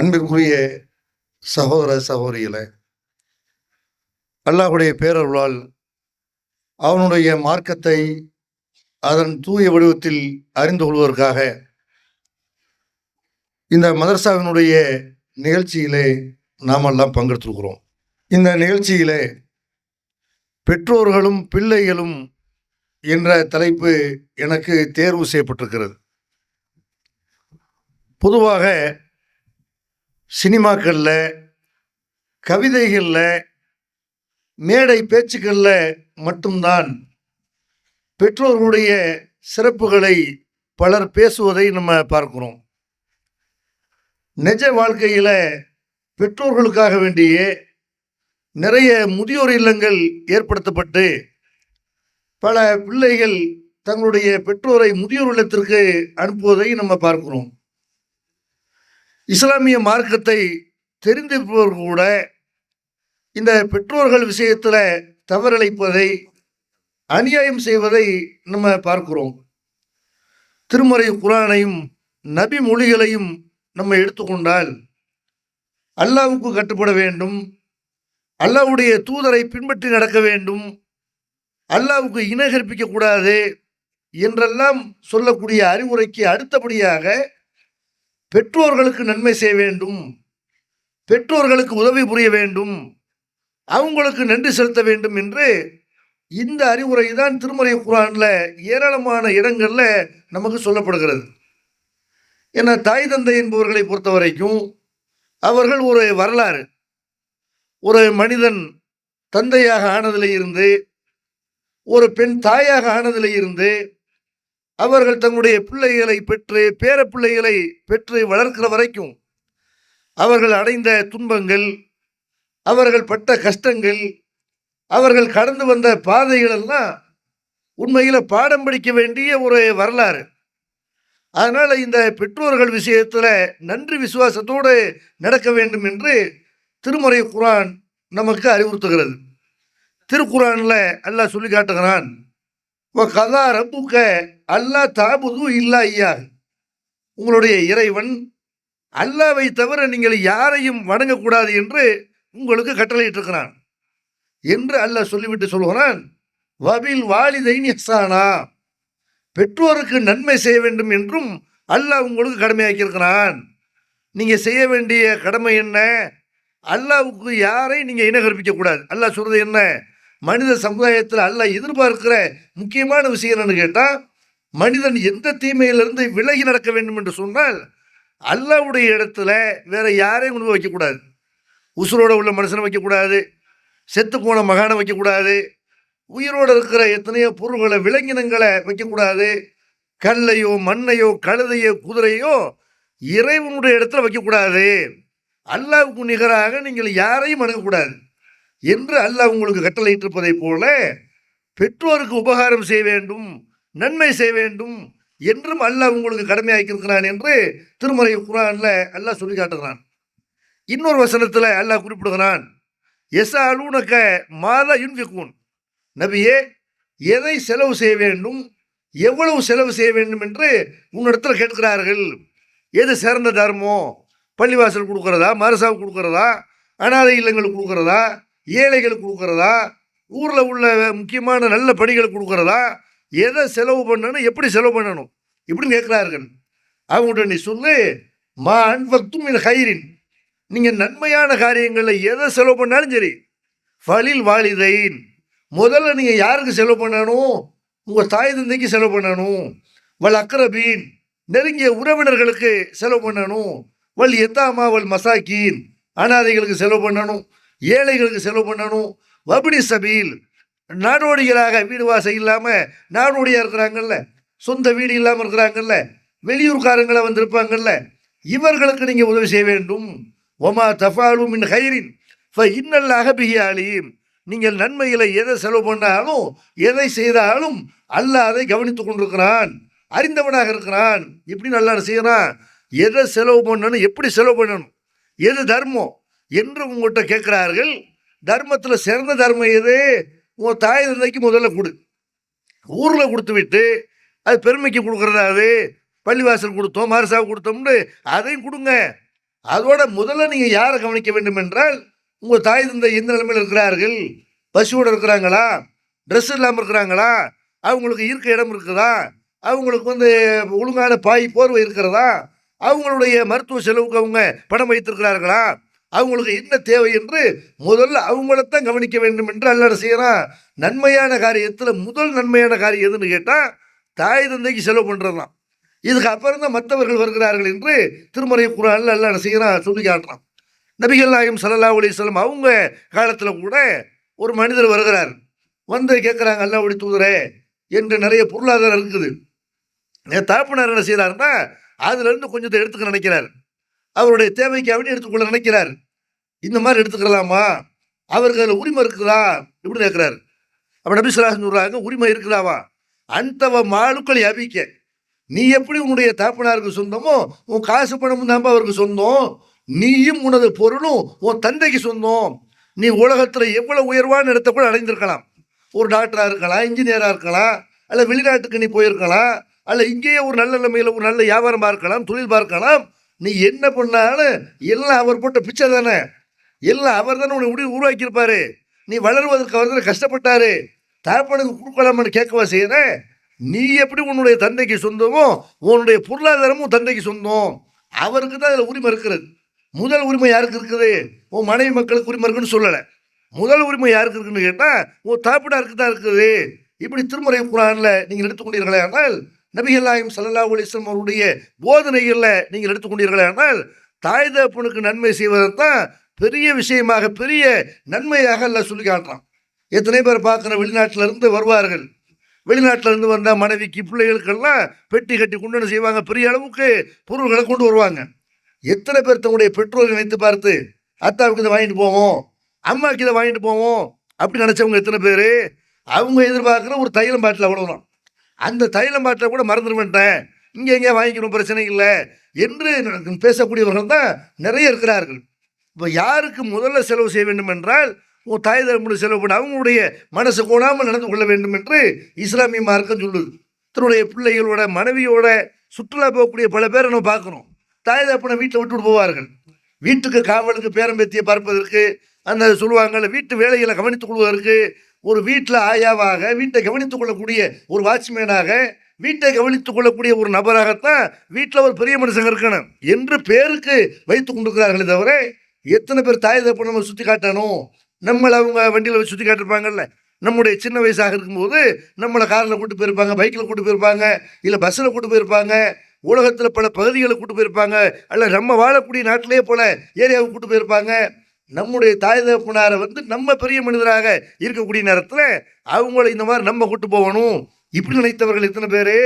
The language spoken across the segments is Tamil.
அன்பிற்குரிய சகோதர சகோதரிகளே, அல்லாஹ்வுடைய பேரருளால் அவனுடைய மார்க்கத்தை அதன் தூய வடிவத்தில் அறிந்து கொள்வதற்காக இந்த மதரசாவினுடைய நிகழ்ச்சியிலே நாமெல்லாம் பங்கெடுத்திருக்கிறோம். இந்த நிகழ்ச்சியிலே பெற்றோர்களும் பிள்ளைகளும் என்ற தலைப்பு எனக்கு தேர்வு செய்யப்பட்டிருக்கிறது. பொதுவாக சினிமாக்களில், கவிதைகளில், மேடை பேச்சுக்களில் மட்டும்தான் பெற்றோர்களுடைய சிறப்புகளை பலர் பேசுவதை நம்ம பார்க்கிறோம். நிஜ வாழ்க்கையில் பெற்றோர்களுக்காக வேண்டிய நிறைய முதியோர் இல்லங்கள் ஏற்படுத்தப்பட்டு பல பிள்ளைகள் தங்களுடைய பெற்றோரை முதியோர் இல்லத்திற்கு அனுப்புவதை நம்ம பார்க்கிறோம். இஸ்லாமிய மார்க்கத்தை தெரிந்திருப்பவர்கள் கூட இந்த பெற்றோர்கள் விஷயத்தில் தவறிழைப்பதை, அநியாயம் செய்வதை நம்ம பார்க்கிறோம். திருமறை குர்ஆனையும் நபி மொழிகளையும் நம்ம எடுத்துக்கொண்டால் அல்லாஹ்வுக்கு கட்டுப்பட வேண்டும், அல்லாஹ்வுடைய தூதரை பின்பற்றி நடக்க வேண்டும், அல்லாஹ்வுக்கு இணை கற்பிக்க கூடாது என்றெல்லாம் சொல்லக்கூடிய அறிவுரைக்கு அடுத்தபடியாக பெற்றோர்களுக்கு நன்மை செய்ய வேண்டும், பெற்றோர்களுக்கு உதவி புரிய வேண்டும், அவங்களுக்கு நன்றி செலுத்த வேண்டும் என்று இந்த அறிவுரை தான் திருமறை குர்ஆனில் ஏராளமான இடங்களில் நமக்கு சொல்லப்படுகிறது. ஏன்னா தாய் தந்தை என்பவர்களை பொறுத்த வரைக்கும் அவர்கள் ஒரு வரலாறு. ஒரு மனிதன் தந்தையாக ஆனதில் இருந்து, ஒரு பெண் தாயாக ஆனதில் இருந்து, அவர்கள் தங்களுடைய பிள்ளைகளை பெற்று பேர பிள்ளைகளை பெற்று வளர்க்கிற வரைக்கும் அவர்கள் அடைந்த துன்பங்கள், அவர்கள் பட்ட கஷ்டங்கள், அவர்கள் கடந்து வந்த பாதைகள் எல்லாம் உண்மையில் பாடம் படிக்க வேண்டிய ஒரு வரலாறு. அதனால் இந்த பெற்றோர்கள் விஷயத்தில் நன்றி விசுவாசத்தோடு நடக்க வேண்டும் என்று திருமறை குர்ஆன் நமக்கு அறிவுறுத்துகிறது. திருக்குர்ஆனில் அல்லாஹ் சொல்லி காட்டுகிறான், கதா ரப்புக்க அல்லா தாபுது இல்லா ஐயாஹ், உங்களுடைய இறைவன் அல்லாவை தவிர நீங்கள் யாரையும் வணங்கக்கூடாது என்று உங்களுக்கு கட்டளையிட்டிருக்கிறான் என்று அல்லாஹ் சொல்லிவிட்டு சொல்கிறான், வபில் வாலிதைன் இஹ்சானா, பெற்றோருக்கு நன்மை செய்ய வேண்டும் என்றும் அல்லாஹ் உங்களுக்கு கடமையாக்கியிருக்கிறான். நீங்கள் செய்ய வேண்டிய கடமை என்ன? அல்லாஹ்வுக்கு யாரை நீங்கள் இணை கற்பிக்க கூடாது. அல்லாஹ் சொல்றது என்ன? மனித சமுதாயத்தில் அல்லாஹ் எதிர்பார்க்கிற முக்கியமான விஷயம் என்னன்னு கேட்டால், மனிதன் எந்த தீமையிலிருந்து விலகி நடக்க வேண்டும் என்று சொன்னால் அல்லாஹ்வுடைய இடத்துல வேற யாரையும் கொண்டு வைக்கக்கூடாது. உசுரோட உள்ள மனுஷனை வைக்கக்கூடாது, செத்து போன மகானை வைக்கக்கூடாது, உயிரோடு இருக்கிற எத்தனையோ பொருள்களை விலங்கினங்களை வைக்கக்கூடாது, கல்லையோ மண்ணையோ கழுதையோ குதிரையோ இறைவனுடைய இடத்துல வைக்கக்கூடாது, அல்லாஹ்வுக்கு நிகராக நீங்கள் யாரையும் வணங்கக்கூடாது என்று அல்லாஹ் உங்களுக்கு கட்டளையிட்டிருப்பதை போல பெற்றோருக்கு உபகாரம் செய்ய வேண்டும், நன்மை செய்ய வேண்டும் என்றும் அல்லாஹ் உங்களுக்கு கடமையாக்கியிருக்கிறான் என்று திருமறை குர்ஆனில் அல்லாஹ் சொல்லி காட்டுகிறான். இன்னொரு வசனத்தில் அல்லாஹ் குறிப்பிடுகிறான், யஸ்அலூனக மாதா யுன்ஃபிகூன், நபியே எதை செலவு செய்ய வேண்டும், எவ்வளவு செலவு செய்ய வேண்டும் என்று உன்னிடத்தில் கேட்கிறார்கள். எது சிறந்த தர்மம்? பள்ளிவாசல் கொடுக்கறதா, மதரசாவுக்கு கொடுக்கறதா, அனாதை இல்லங்களுக்கு கொடுக்கறதா, ஏழைகளுக்கு கொடுக்கறதா, ஊரில் உள்ள முக்கியமான நல்ல பணிகளுக்கு கொடுக்கறதா, எதை செலவு பண்ணணும், எப்படி செலவு பண்ணணும் இப்படின்னு கேட்கிறார்கள். அவங்கள்ட்ட நீ சொல்லு, மா அன்ஃபக்தும் மின் ஹைரின், நீங்கள் நன்மையான காரியங்களில் எதை செலவு பண்ணாலும் சரி, ஃபலில் வாலிதைன், முதல்ல நீங்கள் யாருக்கு செலவு பண்ணணும்? உங்கள் தாய் தந்தைக்கு செலவு பண்ணணும். வல் அக்ரபீன், நெருங்கிய உறவினர்களுக்கு செலவு பண்ணணும். வல் எத்தாமா வல் மசாக்கீன், அனாதைகளுக்கு செலவு பண்ணணும், ஏழைகளுக்கு செலவு பண்ணணும். வபினி சபீல், நாடோடிகளாக வீடு வாசல் இல்லாமல் நாடோடியாக இருக்கிறாங்கல்ல, சொந்த வீடு இல்லாமல் இருக்கிறாங்கல்ல, வெளியூர்காரங்களை வந்திருப்பாங்கல்ல, இவர்களுக்கு நீங்கள் உதவி செய்ய வேண்டும். ஒமா தஃபாலு மின் ஹைரின் ஃப இன்னல்லாஹ பிஹி அலீம், நீங்கள் நன்மைகளை எதை செலவு பண்ணாலும் எதை செய்தாலும் அல்லாஹ் அதை கவனித்து கொண்டிருக்கிறான், அறிந்தவனாக இருக்கிறான். இப்படி நல்லா செய்யறான். எதை செலவு பண்ணணும், எப்படி செலவு பண்ணணும், எது தர்மம் என்று உங்கள்கிட்ட கேட்கிறார்கள். தர்மத்தில் சிறந்த தர்மம் எது? உங்கள் தாய் தந்தைக்கு முதல்ல கொடு. ஊரில் கொடுத்து விட்டு அது பெருமைக்கு கொடுக்குறதா? அது பள்ளிவாசல் கொடுத்தோம், மதரசாவுக்கு கொடுத்தோம்னு அதையும் கொடுங்க. அதோட முதல்ல நீங்க யாரை கவனிக்க வேண்டும் என்றால், உங்க தாய் தந்தை எந்த நிலைமையில இருக்கிறார்கள்? பசியோட இருக்கிறாங்களா? ட்ரெஸ் இல்லாம இருக்கிறாங்களா? அவங்களுக்கு இருக்க இடம் இருக்குதா? அவங்களுக்கு ஒழுங்கான பாய், போர்வை இருக்கிறதா? அவங்களுடைய மருத்துவ செலவுக்கு அவங்க பணம் வைத்திருக்கிறார்களா? அவங்களுக்கு என்ன தேவை என்று முதல்ல அவங்களத்தான் கவனிக்க வேண்டும் என்று அல்லாஹ் என்ன செய்றான்? நன்மையான காரியத்துல முதல் நன்மையான காரியம் எதுன்னு கேட்டா, தாய் தந்தைக்கு செலவு பண்றதுதான். இதுக்கு அப்புறம் தான் மற்றவர்கள் வருகிறார்கள் என்று திருமறை குர்ஆன்ல அல்லாஹ் என்ன செய்றான்? சொல்லி காட்டுறான். நபிகள் நாயகம் ஸல்லல்லாஹு அலைஹி வஸல்லம் அவங்க காலத்துல கூட ஒரு மனிதர் வருகிறார். வந்து கேட்குறாங்க, அல்லாஹ்வுடைய தூதரே, என்று நிறைய பொருளாதாரம் இருக்குது. என் தகப்பனார் என்ன செய்றாருன்னா, அதுலேருந்து கொஞ்சத்தை எடுத்துக்க நினைக்கிறார். அவருடைய தேவைக்காக வேண்டி எடுத்துக்கொள்ள நினைக்கிறார். இந்த மாதிரி எடுத்துக்கலாமா? அவருக்கு அதில் உரிமை இருக்குதா? இப்படி கேட்குறாரு. அப்ப நபி ஸல்லல்லாஹு அலைஹி வஸல்லம் சொல்றாங்க, உரிமை இருக்குதாவா? அன்தவ மாலுக்கள் யபீக்க. நீ எப்படி உன்னுடைய தகப்பனாருக்கு சொந்தமோ, உன் காசு பணமும் தான்ப்பா அவருக்கு சொந்தம். நீயும் உனது பொருளும் உன் தந்தைக்கு சொந்தம். நீ உலகத்துல எவ்வளவு உயர்வான இடத்தை கூட அடைந்திருக்கலாம். ஒரு டாக்டரா இருக்கலாம், இன்ஜினியரா இருக்கலாம், அல்ல வெளிநாட்டுக்கு நீ போயிருக்கலாம், அல்ல இங்கேயே ஒரு நல்ல நிலைமையில ஒரு நல்ல வியாபாரம் பார்க்கலாம், தொழில் பார்க்கலாம். நீ என்ன பண்ணாலும் எல்லாம் அவர் போட்ட பிச்சை தானே. எல்லாம் அவர் தானே உன்னை உருவாக்கியிருப்பாரு. நீ வளருவதற்கு அவர் தானே கஷ்டப்பட்டாரு. தகப்பனுக்கு கொடுக்கலாம்னு கேட்கவா செய்யற? நீ எப்படி உன்னுடைய தந்தைக்கு சொந்தமோ, உன்னுடைய பொருளாதாரமும் தந்தைக்கு சொந்தம். அவருக்கு தான் அதில் உரிமை இருக்கிறது. முதல் உரிமை யாருக்கு இருக்குது? உன் மனைவி மக்களுக்கு உரிமை இருக்குன்னு சொல்லலை. முதல் உரிமை யாருக்கு இருக்குன்னு கேட்டால், உன் தகப்பனாருக்கு தான் இருக்குது. இப்படி திருமறை குர்ஆன்ல நீங்கள் எடுத்துக்கொண்டீர்களே ஆனால், நபிகள் நாயகம் ஸல்லல்லாஹு அலைஹி வஸல்லம் அவருடைய போதனைகளில் நீங்கள் எடுத்துக்கொண்டீர்களே ஆனால், தாய் தகப்பனுக்கு நன்மை செய்வதைத்தான் பெரிய விஷயமாக, பெரிய நன்மையாக அல்லாஹ் சொல்லி காட்டுறான். எத்தனை பேர் பார்க்குற வெளிநாட்டில இருந்து வருவார்கள். வெளிநாட்டில இருந்து வந்த மனைவிக்கு, பிள்ளைகளுக்கெல்லாம் பெட்டி கட்டி கொண்டு என்ன செய்வாங்க? பெரிய அளவுக்கு பொருள்களை கொண்டு வருவாங்க. எத்தனை பேர் தன்னுடைய பெற்றோரை நினைத்து பார்த்து, அத்தாவுக்கு இதை வாங்கிட்டு போவோம், அம்மாவுக்கு இதை வாங்கிட்டு போவோம் அப்படி நினைச்சவங்க எத்தனை பேர்? அவங்க எதிர்பார்க்குற ஒரு தைலம் பாட்டில் அவ்வளோதான். அந்த தைலம் பாட்டில் கூட மறந்துட மாட்டேன், இங்கே எங்கேயா வாங்கிக்கணும், பிரச்சனை இல்லை என்று பேசக்கூடியவர்கள் தான் நிறைய இருக்கிறார்கள். இப்போ யாருக்கு முதல்ல செலவு செய்ய வேண்டும் என்றால், உன் தாய் தகப்பனுக்கு செலவு பண்ண அவங்களுடைய மனசு கோணாமல் நடந்து கொள்ள வேண்டும் என்று இஸ்லாமிய மார்க்கம் சொல்லுது. தன்னுடைய பிள்ளைகளோட, மனைவியோட சுற்றுலா போகக்கூடிய பல பேரை நம்ம பார்க்குறோம். தாய் தகப்பனை வீட்டில் விட்டுட்டு போவார்கள். வீட்டுக்கு காவலுக்கு, பேரம்பேத்தியை பார்ப்பதற்கு, அந்த சொல்லுவாங்கள்ல, வீட்டு வேலைகளை கவனித்துக் கொள்வதற்கு, ஒரு வீட்டில் ஆயாவாக, வீட்டை கவனித்துக் கொள்ளக்கூடிய ஒரு வாட்ச்மேனாக, வீட்டை கவனித்துக் கொள்ளக்கூடிய ஒரு நபராகத்தான் வீட்டில் ஒரு பெரிய மனுஷங்க இருக்கணும் என்று பேருக்கு வைத்துக் கொண்டிருக்கிறார்களே தவிர, எத்தனை பேர் தாய் தகப்பனை நம்ம சுற்றி காட்டணும்? நம்மளை அவங்க வண்டியில் வச்சு சுற்றி காட்டிருப்பாங்கல்ல. நம்முடைய சின்ன வயசாக இருக்கும்போது நம்மளை காரில் கூட்டு போயிருப்பாங்க, பைக்கில் கூட்டு போயிருப்பாங்க, இல்லை பஸ்ஸில் கூட்டு போயிருப்பாங்க, உலகத்தில் பல பகுதிகளை கூட்டு போயிருப்பாங்க, அல்ல நம்ம வாழக்கூடிய நாட்டிலே போல ஏரியாவுக்கு கூட்டு போயிருப்பாங்க. நம்முடைய தாய் தகப்பனாரை நம்ம பெரிய மனிதராக இருக்கக்கூடிய நேரத்தில் அவங்கள இந்த மாதிரி நம்ம கூட்டு போகணும் இப்படி நினைத்தவர்கள் எத்தனை பேர்?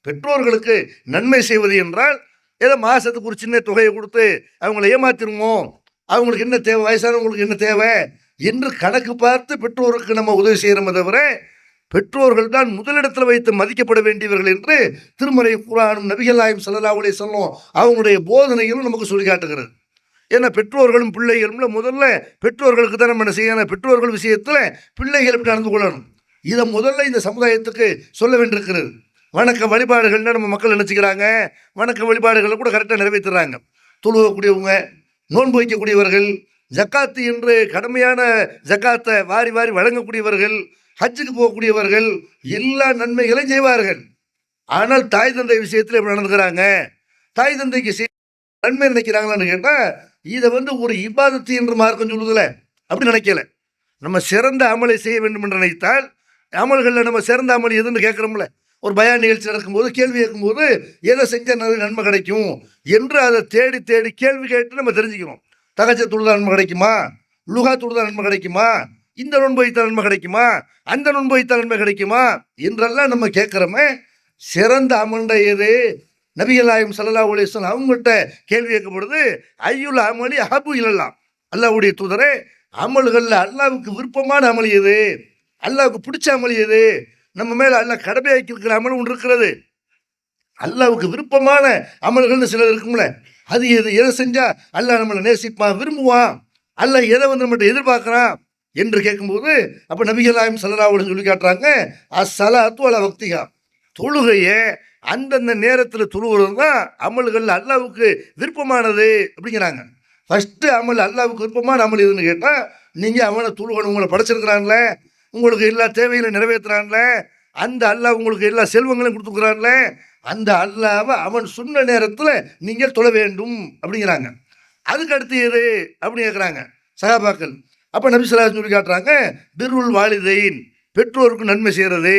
பெற்றோர்களுக்கு நன்மை செய்வது என்றால் ஏதோ மாதத்துக்கு ஒரு சின்ன தொகையை கொடுத்து அவங்கள ஏமாத்திருவோம், அவங்களுக்கு என்ன தேவை, வயசானவங்களுக்கு என்ன தேவை என்று கணக்கு பார்த்து பெற்றோருக்கு நம்ம உதவி செய்கிறோமே தவிர, பெற்றோர்கள் தான் முதலிடத்தில் வைத்து மதிக்கப்பட வேண்டியவர்கள் என்று திருமறை குர்ஆனும் நபிகள் நாயகம் ஸல்லல்லாஹு அலைஹி வஸல்லம் அவங்களுடைய போதனைகளும் நமக்கு சொல்லி காட்டுகிறது. ஏன்னா பெற்றோர்களும் பிள்ளைகளும் முதல்ல பெற்றோர்களுக்கு தான் நம்ம என்ன செய்யணும்? பெற்றோர்கள் விஷயத்தில் பிள்ளைகள் எப்படி நடந்து கொள்ளணும், இதை முதல்ல இந்த சமுதாயத்துக்கு சொல்ல வேண்டியிருக்கிறது. வணக்க வழிபாடுகள்னா நம்ம மக்கள் நினச்சிக்கிறாங்க, வணக்க வழிபாடுகளை கூட கரெக்டாக நிறைவேற்றுறாங்க. தொழுவக்கூடியவங்க, நோன்பு வைக்கக்கூடியவர்கள், ஜக்காத்து என்று கடமையான ஜக்காத்தை வாரி வாரி வழங்கக்கூடியவர்கள், ஹஜ்ஜுக்கு போகக்கூடியவர்கள், எல்லா நன்மைகளையும் செய்வார்கள். ஆனால் தாய் தந்தை விஷயத்தில் எப்படி நடந்துக்கிறாங்க? தாய் தந்தைக்கு நன்மை நினைக்கிறாங்களான்னு கேட்டால், இதை ஒரு இபாதத்து என்று மார்க்கம் சொல்லுதில்ல, அப்படி நினைக்கல. நம்ம சிறந்த அமலை செய்ய வேண்டும் என்று நினைத்தால், அமல்களில் நம்ம சிறந்த அமல் எதுன்னு கேட்குறோம்ல, ஒரு பயான் நிகழ்ச்சி நடக்கும்போது கேள்வி கேட்கும்போது எதை செஞ்சால் நிறைய நன்மை கிடைக்கும் என்று அதை தேடி தேடி கேள்வி கேட்டு நம்ம தெரிஞ்சுக்கிறோம். தகச்ச தொழுதா நன்மை கிடைக்குமா, லுகா தொழுதா நன்மை கிடைக்குமா, இந்த நோன்பு வைத்தால் நன்மை கிடைக்குமா, அந்த நோன்பு வைத்தால் நன்மை கிடைக்குமா என்றெல்லாம் நம்ம கேட்குறோமே. சிறந்த அமல்ண்டா எது? நபிகள் நாயகம் ஸல்லல்லாஹு அலைஹி வஸல்லம் அவங்கள்ட்ட கேள்வி கேட்கப்படுது, ஐயுல் அமலி அஹப்பு இலல்லாஹ், அல்லாஹ்வுடைய தூதரே, அமல்களில் அல்லாஹ்வுக்கு விருப்பமான அமல் எது, அல்லாஹ்வுக்கு பிடிச்ச அமல் எது, நம்ம மேலே அல்லாஹ் கடமையாக்கி இருக்கிற அமல் ஒன்று இருக்கிறது, அல்லாஹ்வுக்கு விருப்பமான அமல்கள்னு சிலது இருக்கும்ல, அது எது? எதை செஞ்சா அல்லாஹ் நம்மளை நேசிப்பான், விரும்புவான், அல்லாஹ் எதை நம்மகிட்ட எதிர்பார்க்குறான் என்று கேட்கும்போது, அப்போ நபிகள் நாயகம் ஸல்லல்லாஹு அலைஹி வஸல்லம் சொல்லி காட்டுறாங்க, அஸ்ஸலாத்து அலா வக்திஹா, தொழுகையை அந்தந்த நேரத்தில் தொழுவது தான் அமல்கள் அல்லாவுக்கு விருப்பமானது அப்படிங்கிறாங்க. ஃபஸ்ட்டு அமல் அல்லாவுக்கு விருப்பமான அமல் எதுன்னு கேட்டால், நீங்கள் அவனை தொழுகணும். உங்களை படைச்சிருக்கிறான்ல, உங்களுக்கு எல்லா தேவைகளை நிறைவேற்றுறான்ல, அந்த அல்லாஹ் உங்களுக்கு எல்லா செல்வங்களையும் கொடுத்துக்கிறான்ல, அந்த அல்லாவை அவன் சொன்ன நேரத்தில் நீங்கள் தொழ வேண்டும் அப்படிங்கிறாங்க. அதுக்கு அடுத்து எது அப்படின்னு கேட்குறாங்க சகாபாக்கள். அப்போ நபி ஸல்லல்லாஹு அலைஹி சொல்லி காட்டுறாங்க, பிர்ருல் வாலிதைன், பெற்றோருக்கு நன்மை செய்கிறது.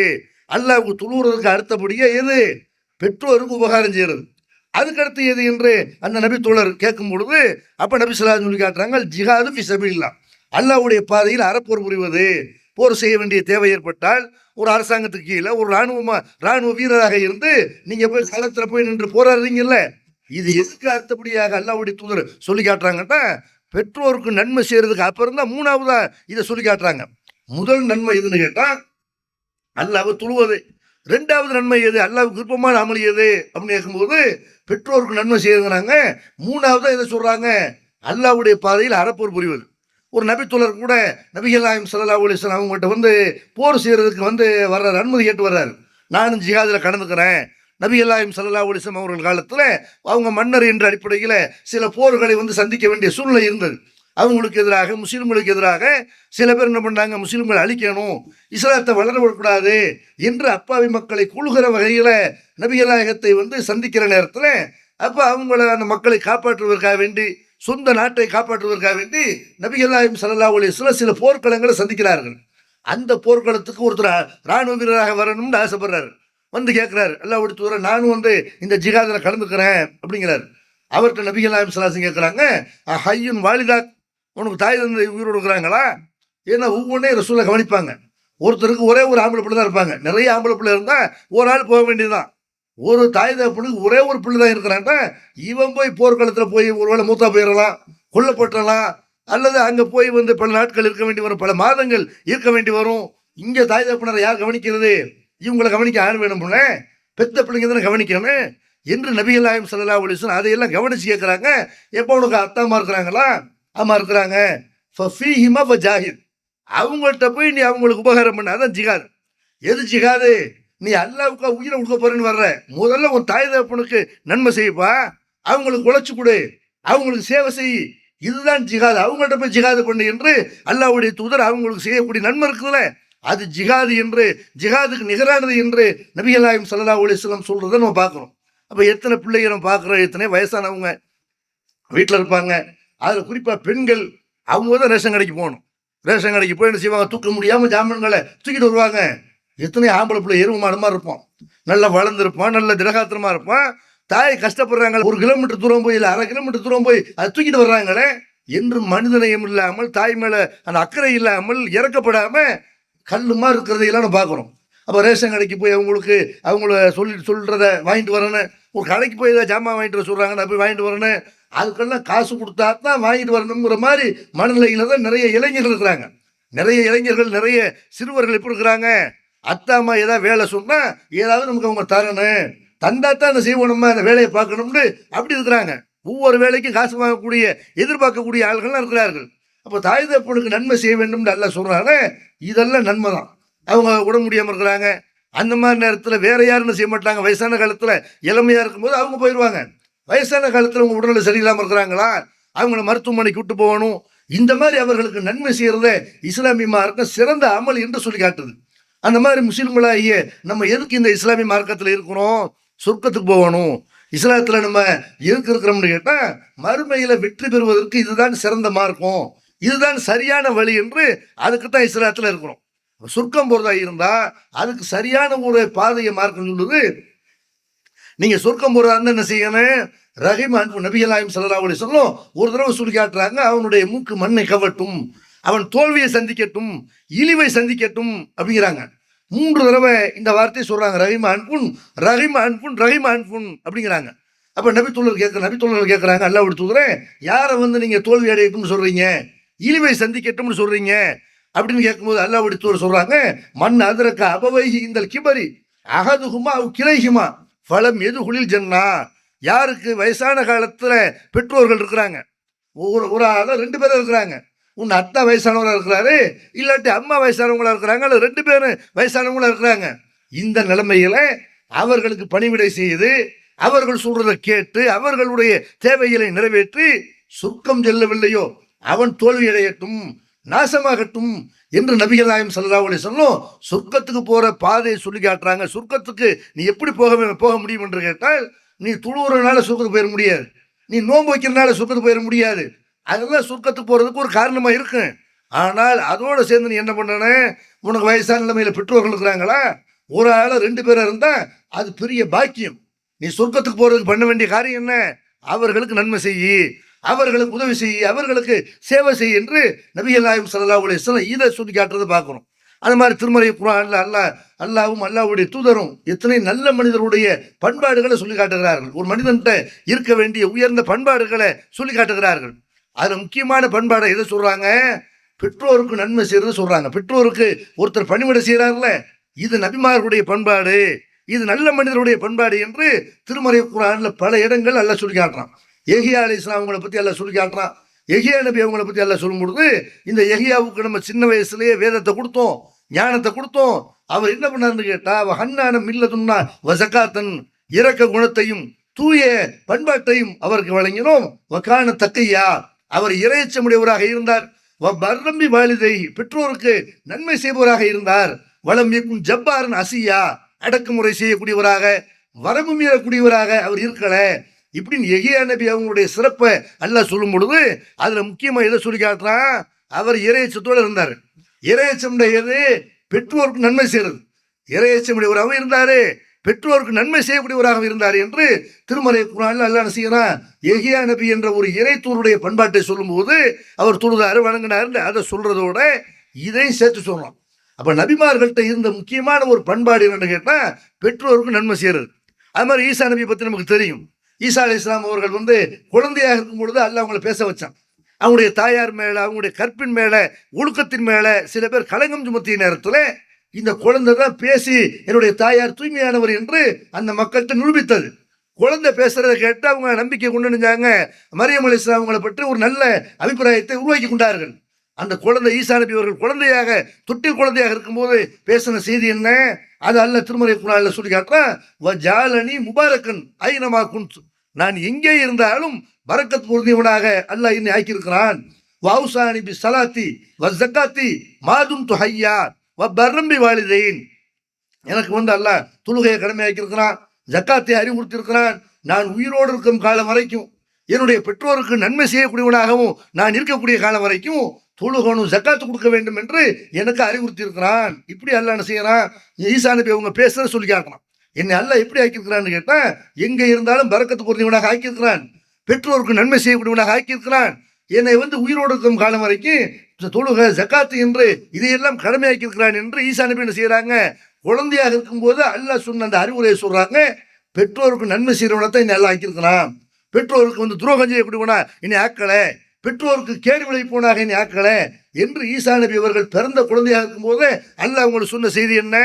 அல்லாவுக்கு தொழுகிறதுக்கு அடுத்தபடியே எது? பெற்றோருக்கு உபகாரம் செய்கிறது. அதுக்கடுத்து எது என்று அந்த நபி தோழர் கேட்கும் பொழுது, அப்போ நபி ஸல்லல்லாஹு அலைஹி சொல்லி காட்டுறாங்க, ஜிஹாது ஃபி சபீலில்லாஹ், அல்லாஹ்வுடைய பாதையில் அறப்போர் புரிவது. போர் செய்ய வேண்டிய தேவை ஏற்பட்டால் ஒரு அரசாங்கத்துக்கு கீழே ஒரு இராணுவ வீரராக இருந்து நீங்கள் போய் களத்தில் போய் நின்று போராடுறீங்கல்ல, இது எதுக்கு அடுத்தபடியாக அல்லாஹ்வுடைய தூதர் சொல்லி காட்டுறாங்கன்னா, பெற்றோருக்கு நன்மை செய்யறதுக்கு அப்புறம் தான் மூணாவதா இதை சொல்லி காட்டுறாங்க. முதல் நன்மை எதுன்னு கேட்டால் அல்லாஹ்வை தொழுவது. ரெண்டாவது நன்மை எது? அல்லாஹ்வுக்கு விருப்பமான அமல் எது அப்படின்னு கேட்கும்போது பெற்றோருக்கு நன்மை செய்யுங்கிறாங்க. மூணாவதாக இதை சொல்கிறாங்க, அல்லாஹ்வுடைய பாதையில் அறப்போர் புரிவது. ஒரு நபித்தோழர் கூட நபிகள் நாயகம் ஸல்லல்லாஹு அலைஹி வஸல்லம் அவங்ககிட்ட போர் செய்கிறதுக்கு வர்றாரு, அனுமதி கேட்டு வர்றாரு. நானும் ஜிஹாதில் கலந்துக்கிறேன். நபிகள் நாயகம் ஸல்லல்லாஹு அலைஹி வஸல்லம் அவர்கள் காலத்தில் அவங்க மன்னர் என்ற அடிப்படையில் சில போர்களை சந்திக்க வேண்டிய சூழ்நிலை இருந்தது. அவங்களுக்கு எதிராக, முஸ்லீம்களுக்கு எதிராக சில பேர் என்ன பண்ணாங்க, முஸ்லீம்களை அழிக்கணும், இஸ்லாத்தை வளர விடக்கூடாது என்று அப்பாவி மக்களை கொள்கிற வகையில் நபிகள் நாயகத்தை சந்திக்கிற நேரத்தில் அப்போ அவங்கள அந்த மக்களை காப்பாற்றுவதற்காக வேண்டி, சொந்த நாட்டை காப்பாற்றுவதற்காக வேண்டி நபிகள் நாயகம் ஸல்லல்லாஹு அலைஹி வஸல்லம் சில போர்க்களங்களை சந்திக்கிறார்கள். அந்த போர்க்களத்துக்கு ஒருத்தர் இராணுவ வீரராக வரணும்னு ஆசைப்படுறாரு. கேட்குறாரு, அல்லாஹ்வுடைய தூதரே, நானும் இந்த ஜிஹாதில் கலந்துக்கிறேன் அப்படிங்கிறாரு. அவர்கிட்ட நபிகள் நாயகம் ஸல்லல்லாஹு அலைஹி வஸல்லம் கேட்குறாங்க, ஹய்யுன் வாலிதாக், உனக்கு தாய் தந்தை உயிரோடு இருக்கிறாங்களா? ஏன்னா ஒவ்வொன்றையும் ரசூலை கவனிப்பாங்க. ஒருத்தருக்கு ஒரே ஒரு ஆம்பளை பிள்ளை தான் இருப்பாங்க. நிறைய ஆம்பளை பிள்ளை இருந்தால் ஒரு ஆள் போக வேண்டியதுதான். ஒரு தாய் தகப்பனுக்கு ஒரே ஒரு பிள்ளை தான் இருக்கிறான்டா, இவன் போய் போர்க்களத்தில் போய் ஒருவேளை மூத்தா போயிடலாம், கொல்லப்பட்டலாம், அல்லது அங்கே போய் பல நாட்கள் இருக்க வேண்டி வரும், பல மாதங்கள் இருக்க வேண்டி வரும். இங்கே தாய் தகப்பனரை யார் கவனிக்கிறது? இவங்களை கவனிக்க ஆள் வேணும்ல, பெத்த பிள்ளைங்க தானே கவனிக்கணும் என்று நபிகள் நாயகம் ஸல்லல்லாஹு அலைஹி வஸல்லம் அதையெல்லாம் கவனிச்சு கேட்குறாங்க. எப்போ உனக்கு அத்தாமா இருக்கிறாங்களா? ஆமாம் இருக்கிறாங்க. ஃபீஹிமா ஃபஜாஹித், அவங்கள்ட்ட போய் நீ அவங்களுக்கு உபகாரம் பண்ண, அதான் ஜிஹாத். எது ஜிஹாது? நீ அல்லாஹ்வுக்கு உயிரை கொடுக்க போறேன்னு வர்ற, முதல்ல உன் தாய் தகப்பனுக்கு நன்மை செய்யப்பா, அவங்களுக்கு உழைச்சு கொடு, அவங்களுக்கு சேவை செய், இதுதான் ஜிஹாது. அவங்கள்ட்ட போய் ஜிஹாது பண்ணு என்று அல்லாஹ்வுடைய தூதர் அவங்களுக்கு செய்யக்கூடிய நன்மை இருக்குதுல்ல, அது ஜிஹாது என்று, ஜிஹாதுக்கு நிகரானது என்று நபிகள் நாயகம் ஸல்லல்லாஹு அலைஹி வஸல்லம் சொல்றதை நம்ம பார்க்குறோம். அப்போ எத்தனை பிள்ளைகளை நம்ம பார்க்குறோம், எத்தனை வயசானவங்க வீட்டில் இருப்பாங்க. அதில் குறிப்பாக பெண்கள், அவங்க தான் ரேஷன் கடைக்கு போகணும். ரேஷன் கடைக்கு போய் என்ன செய்வாங்க, தூக்க முடியாமல் ஜாமான்களை தூக்கிட்டு வருவாங்க. எத்தனை ஆம்பளை பிள்ளை எருவு மாடு மாதிரி இருப்பான், நல்லா வளர்ந்துருப்பான், நல்ல திரகாத்திரமா இருப்பான். தாய் கஷ்டப்படுறாங்க, 1 கிலோமீட்டர் தூரம் போய், இல்லை 1/2 கிலோமீட்டர் தூரம் போய் அதை தூக்கிட்டு வர்றாங்களே என்று மனிதநேயம் இல்லாமல், தாய் மேலே அந்த அக்கறை இல்லாமல், இறக்கப்படாமல் கல்லுமா இருக்கிறதையெல்லாம் நம்ம பார்க்குறோம். அப்போ ரேஷன் கடைக்கு போய் அவங்கள சொல்கிறத வாங்கிட்டு வரணும். ஒரு கடைக்கு போய் ஏதாவது ஜாமான் வாங்கிட்டு வர சொல்கிறாங்க, நான் போய் வாங்கிட்டு வரணும், அதுக்கெல்லாம் காசு கொடுத்தா தான் வாங்கிட்டு வரணுங்கிற மாதிரி மனநிலையில் தான் நிறைய இளைஞர்கள் இருக்கிறாங்க. நிறைய இளைஞர்கள், நிறைய சிறுவர்கள் எப்படி இருக்கிறாங்க, அத்தாம்மா ஏதாவது வேலை சொன்னால் ஏதாவது நமக்கு அவங்க தரணும், தந்தாத்தான் அந்த செய்வோம், அந்த வேலையை பார்க்கணும்னு அப்படி இருக்கிறாங்க. ஒவ்வொரு வேலைக்கும் காசு வாங்கக்கூடிய, எதிர்பார்க்கக்கூடிய ஆள்கள்லாம் இருக்கிறார்கள். அப்போ தாய் தகப்பனுக்கு நன்மை செய்ய வேண்டும்னு எல்லாம் சொல்கிறாங்க. இதெல்லாம் நன்மை தான். அவங்க உடம்பு முடியாமல் இருக்கிறாங்க, அந்த மாதிரி நேரத்தில் வேற யாருன்னு செய்ய மாட்டாங்க. வயசான காலத்தில் இளமையாக இருக்கும்போது அவங்க போயிடுவாங்க. வயசான காலத்தில் அவங்க உடல்நிலை சரியில்லாமல் இருக்கிறாங்களா, அவங்கள மருத்துவமனைக்கு விட்டு போகணும். இந்த மாதிரி அவர்களுக்கு நன்மை செய்கிறத இஸ்லாமிய மார்க்கம் சிறந்த அமல் என்று சொல்லி காட்டுது. அந்த மாதிரி முஸ்லிம்களாகிய நம்ம எதுக்கு இந்த இஸ்லாமிய மார்க்கத்தில் இருக்கிறோம்? சொர்க்கத்துக்கு போகணும். இஸ்லாத்தில் நம்ம எதுக்கு இருக்கிறோம்னு கேட்டால், மறுமையில் வெற்றி பெறுவதற்கு இதுதான் சிறந்த மார்க்கம், இதுதான் சரியான வழி என்று அதுக்கு தான் இஸ்லாத்தில் இருக்கிறோம். சொர்க்கம் போகிறதா இருந்தால் அதுக்கு சரியான ஒரு பாதையை மார்க்கம் சொல்லுது. நீங்கள் சொர்க்கம் போகிறதா இருந்தால் என்ன செய்யணும்? ரஹீம் அன்பு நபிகள் நாயகம் ஸல்லல்லாஹு அலைஹி வஸல்லம் ஒரு தடவை சொல்லி காட்டுறாங்க, அவனுடைய மூக்கு மண்ணை கவட்டும், அவன் தோல்வியை சந்திக்கட்டும், இழிவை சந்திக்கட்டும் அப்படிங்கிறாங்க. 3 தடவை இந்த வார்த்தையை சொல்கிறாங்க. ரஹீம் அன்புன், ரஹீம் அன்புன், ரஹீம் அன்புன் அப்படிங்கிறாங்க. அப்போ நபித்தோழர்கள் கேட்குறாங்க, அல்லாஹ்வுடைய தூதரே, யாரை நீங்கள் தோல்வி அடையட்டும்னு சொல்கிறீங்க, இழிவை சந்திக்கட்டும்னு சொல்கிறீங்க அப்படின்னு கேட்கும்போது அல்லாஹ்வுடைய தூதர் சொல்கிறாங்க, மண் அதரக்க அபவைஹி இந்தல் கிபரி அஹதுஹுமா அவ் கிளைஹிமா ஃபலம் எதுகுலில் ஜன்னா. யாருக்கு வயசான காலத்தில் பெற்றோர்கள் இருக்கிறாங்க, ஒரு ஆள் 2 பேரும் இருக்கிறாங்க, உன் அத்தா வயசானவராக இருக்கிறாரு, இல்லாட்டி அம்மா வயசானவங்களா இருக்கிறாங்க, அல்லது 2 பேரும் வயசானவங்களா இருக்கிறாங்க. இந்த நிலைமையில அவர்களுக்கு பணிவிடை செய்து அவர்கள் சொல்றதை கேட்டு அவர்களுடைய தேவைகளை நிறைவேற்றி சொர்க்கம் செல்லவில்லையோ அவன் தோல்வியடையட்டும், நாசமாகட்டும் என்று நபிகள் நாயகம் ஸல்லல்லாஹு அலைஹி வஸல்லம் சொர்க்கத்துக்கு போற பாதையை சொல்லி காட்டுறாங்க. சொர்க்கத்துக்கு நீ எப்படி போக முடியும் என்று கேட்டால், நீ தொழுவுறதுனால சொர்க்கத்துக்கு போயிட முடியாது, நீ நோன்பு வைக்கிறதுனால சொர்க்கத்துக்கு போயிட முடியாது. அதெல்லாம் சொர்க்கத்துக்கு போறதுக்கு ஒரு காரணமா இருக்கு. ஆனால் அதோட சேர்ந்து நீ என்ன பண்ணன, உனக்கு வயசான நிலைமையில பெற்றோர்கள் இருக்கிறாங்களா, ஒரு ஆள 2 பேரா இருந்தா அது பெரிய பாக்கியம். நீ சொர்க்கத்துக்கு போறதுக்கு பண்ண வேண்டிய காரியம் என்ன, அவர்களுக்கு நன்மை செய்யி, அவர்களுக்கு உதவி செய்யி, அவர்களுக்கு சேவை செய் என்று நபிகள் நாயகம் ஸல்லல்லாஹு அலைஹி வஸல்லம் இதை சொல்லி காட்டுறதை பார்க்கிறோம். அது மாதிரி திருமறை குர்ஆன்ல அல்லாஹ்வும் அல்லாஹ்வுடைய தூதரும் எத்தனை நல்ல மனிதருடைய பண்பாடுகளை சொல்லி காட்டுகிறார்கள். ஒரு மனிதன்கிட்ட இருக்க வேண்டிய உயர்ந்த பண்பாடுகளை சொல்லி காட்டுகிறார்கள். அதுல முக்கியமான பண்பாடை எதை சொல்றாங்க, பெற்றோருக்கு நன்மை செய்யறது சொல்றாங்க. பெற்றோருக்கு ஒருத்தர் பணிவிடை செய்யறாருல, இது நபிமார்களுடைய பண்பாடு, இது நல்ல மனிதருடைய பண்பாடு என்று திருமறை குர்ஆன்ல பல இடங்கள் அல்லாஹ் சொல்லி காட்டுறான். யஹ்யா அலைஹிஸ்ஸலாம் அவங்களை பத்தி அல்லாஹ் சொல்லி காட்டுறான். யஹ்யா நபி அவங்களை பத்தி அல்லாஹ் சொல்லும் பொழுது, இந்த யஹ்யாவுக்கு நம்ம சின்ன வயசுலயே வேதத்தை கொடுத்தோம், ஞானத்தை கொடுத்தோம். அவர் என்ன பண்ணாருன்னு கேட்டா, ஹன்னான மில்லதுன்னா வஸகாத்தன், இரக்க குணத்தையும் தூய பண்பாட்டையும் அவருக்கு வழங்கினோம். வகான தக்கையா, அவர் இறையச்சமுடையவராக இருந்தார். பர்ரம்பி வாலிதை, பெற்றோருக்கு நன்மை செய்பவராக இருந்தார். வலம் இருக்கும் ஜப்பாரன் அசியா, அடக்குமுறை செய்யக்கூடியவராக, வரம்பு மீறக்கூடியவராக அவர் இருக்கல. இப்படின்னு யஹ்யா நபி அவங்களுடைய சிறப்பை அல்லாஹ் சொல்லும் பொழுது அதுல முக்கியமா எதை சொல்லி காட்டுறான், அவர் இறையச்சத்தோடு இருந்தார். இறையச்சமுடையது பெற்றோருக்கு நன்மை செய்யறது, இறையச்சமுடையவராகவும் இருந்தாரு, பெற்றோருக்கு நன்மை செய்யக்கூடியவராக இருந்தார் என்று திருமறை குர்ஆன்ல அல்லாஹ் என்ன செய்யறான், யஹ்யா நபி என்ற ஒரு இறைத்தூருடைய பண்பாட்டை சொல்லும் போது அவர் தொழுதாரு, வணங்கினாரு, அதை சொல்றதோட இதையும் சேர்த்து சொல்றான். அப்ப நபிமார்கள்ட்ட இருந்த முக்கியமான ஒரு பண்பாடு என்னன்னு கேட்டா, பெற்றோருக்கு நன்மை செய்யறது. அது மாதிரி ஈசா நபியை பத்தி நமக்கு தெரியும். ஈசா அலைஹிஸ்ஸலாம் அவர்கள் குழந்தையாக இருக்கும் பொழுது அல்லாஹ் அவங்களை பேச வச்சான். அவங்களுடைய தாயார் மேல, அவங்களுடைய கற்பின் மேல, ஒழுக்கத்தின் மேல சில பேர் களங்கம் சுமத்திய நேரத்துல இந்த குழந்தை தான் பேசி என்னுடைய தாயார் தூய்மையானவர் என்று அந்த மக்கள்கிட்ட நிரூபித்தது. குழந்தை பேசுறதை கேட்டு அவங்க நம்பிக்கை கொண்டு நினைஞ்சாங்க. மரியம் அலைஹிஸ்ஸலாம் அவங்களை பற்றி ஒரு நல்ல அபிப்பிராயத்தை உருவாக்கி கொண்டார்கள். அந்த குழந்தை ஈசா நபி அவர்கள் குழந்தையாக, தொட்டில் குழந்தையாக இருக்கும்போது பேசின செய்தி என்ன, அது அல்லாஹ் திருமறை குர்ஆன்ல சொல்லி காட்டுறான். வஜாலனி முபாரக்கன் ஐனமா குன்து, நான் எங்கே இருந்தாலும் பரக்கத் பொருந்தியவனாக அல்லாஹ் என்னை ஆக்கியிருக்கிறான். வௌசானி பி ஸலாத்தி வ ஸகாத்தி மாதும்து ஹய்யா வ பர்ரம்பி வாலிதைன், எனக்கு அல்லாஹ் தொழுகையை கடமையாக்கி இருக்கிறான், ஜக்காத்தை அறிவுறுத்தி இருக்கிறான். நான் உயிரோடு இருக்கும் காலம் வரைக்கும், என்னுடைய பெற்றோருக்கு நன்மை செய்யக்கூடியவனாகவும் நான் இருக்கக்கூடிய காலம் வரைக்கும் தொழுகணும், ஜக்காத்து கொடுக்க வேண்டும் என்று எனக்கு அறிவுறுத்தி இருக்கிறான். இப்படி அல்லாஹ் என்ன செய்யறான், ஈசா நபி அவங்க பேசுறத சொல்லி காட்டணும். என்னை அல்லாஹ் எப்படி ஆக்கியிருக்கிறான்னு கேட்டா, எங்க இருந்தாலும் பரக்கத்து பொருந்தியவனாக ஆக்கியிருக்கிறான், பெற்றோருக்கு நன்மை செய்யக்கூடியவனாக ஆக்கியிருக்கிறான். என்னை உயிரோடு இருக்கும் காலம் வரைக்கும் தொழுக, ஜக்காத்து என்று இதையெல்லாம் கடமையாக்கி இருக்கிறான் என்று ஈசா நபி என்ன செய்யறாங்க, குழந்தையாக இருக்கும்போது அல்லாஹ் சொன்ன அந்த அறிவுரையை சொல்றாங்க. பெற்றோருக்கு நன்மை செய்யறவனை தான் என்னை அல்லாஹ் ஆக்கியிருக்கிறான், பெற்றோருக்கு துரோகம் செய்யக்கூடியவனா என்னை ஆக்கல, பெற்றோருக்கு கேடு விளைப்போனாக என்னை ஆக்கல என்று ஈசா நபி அவர்கள் பிறந்த குழந்தையாக இருக்கும்போது அல்லாஹ் உங்களுக்கு சொன்ன செய்தி என்ன,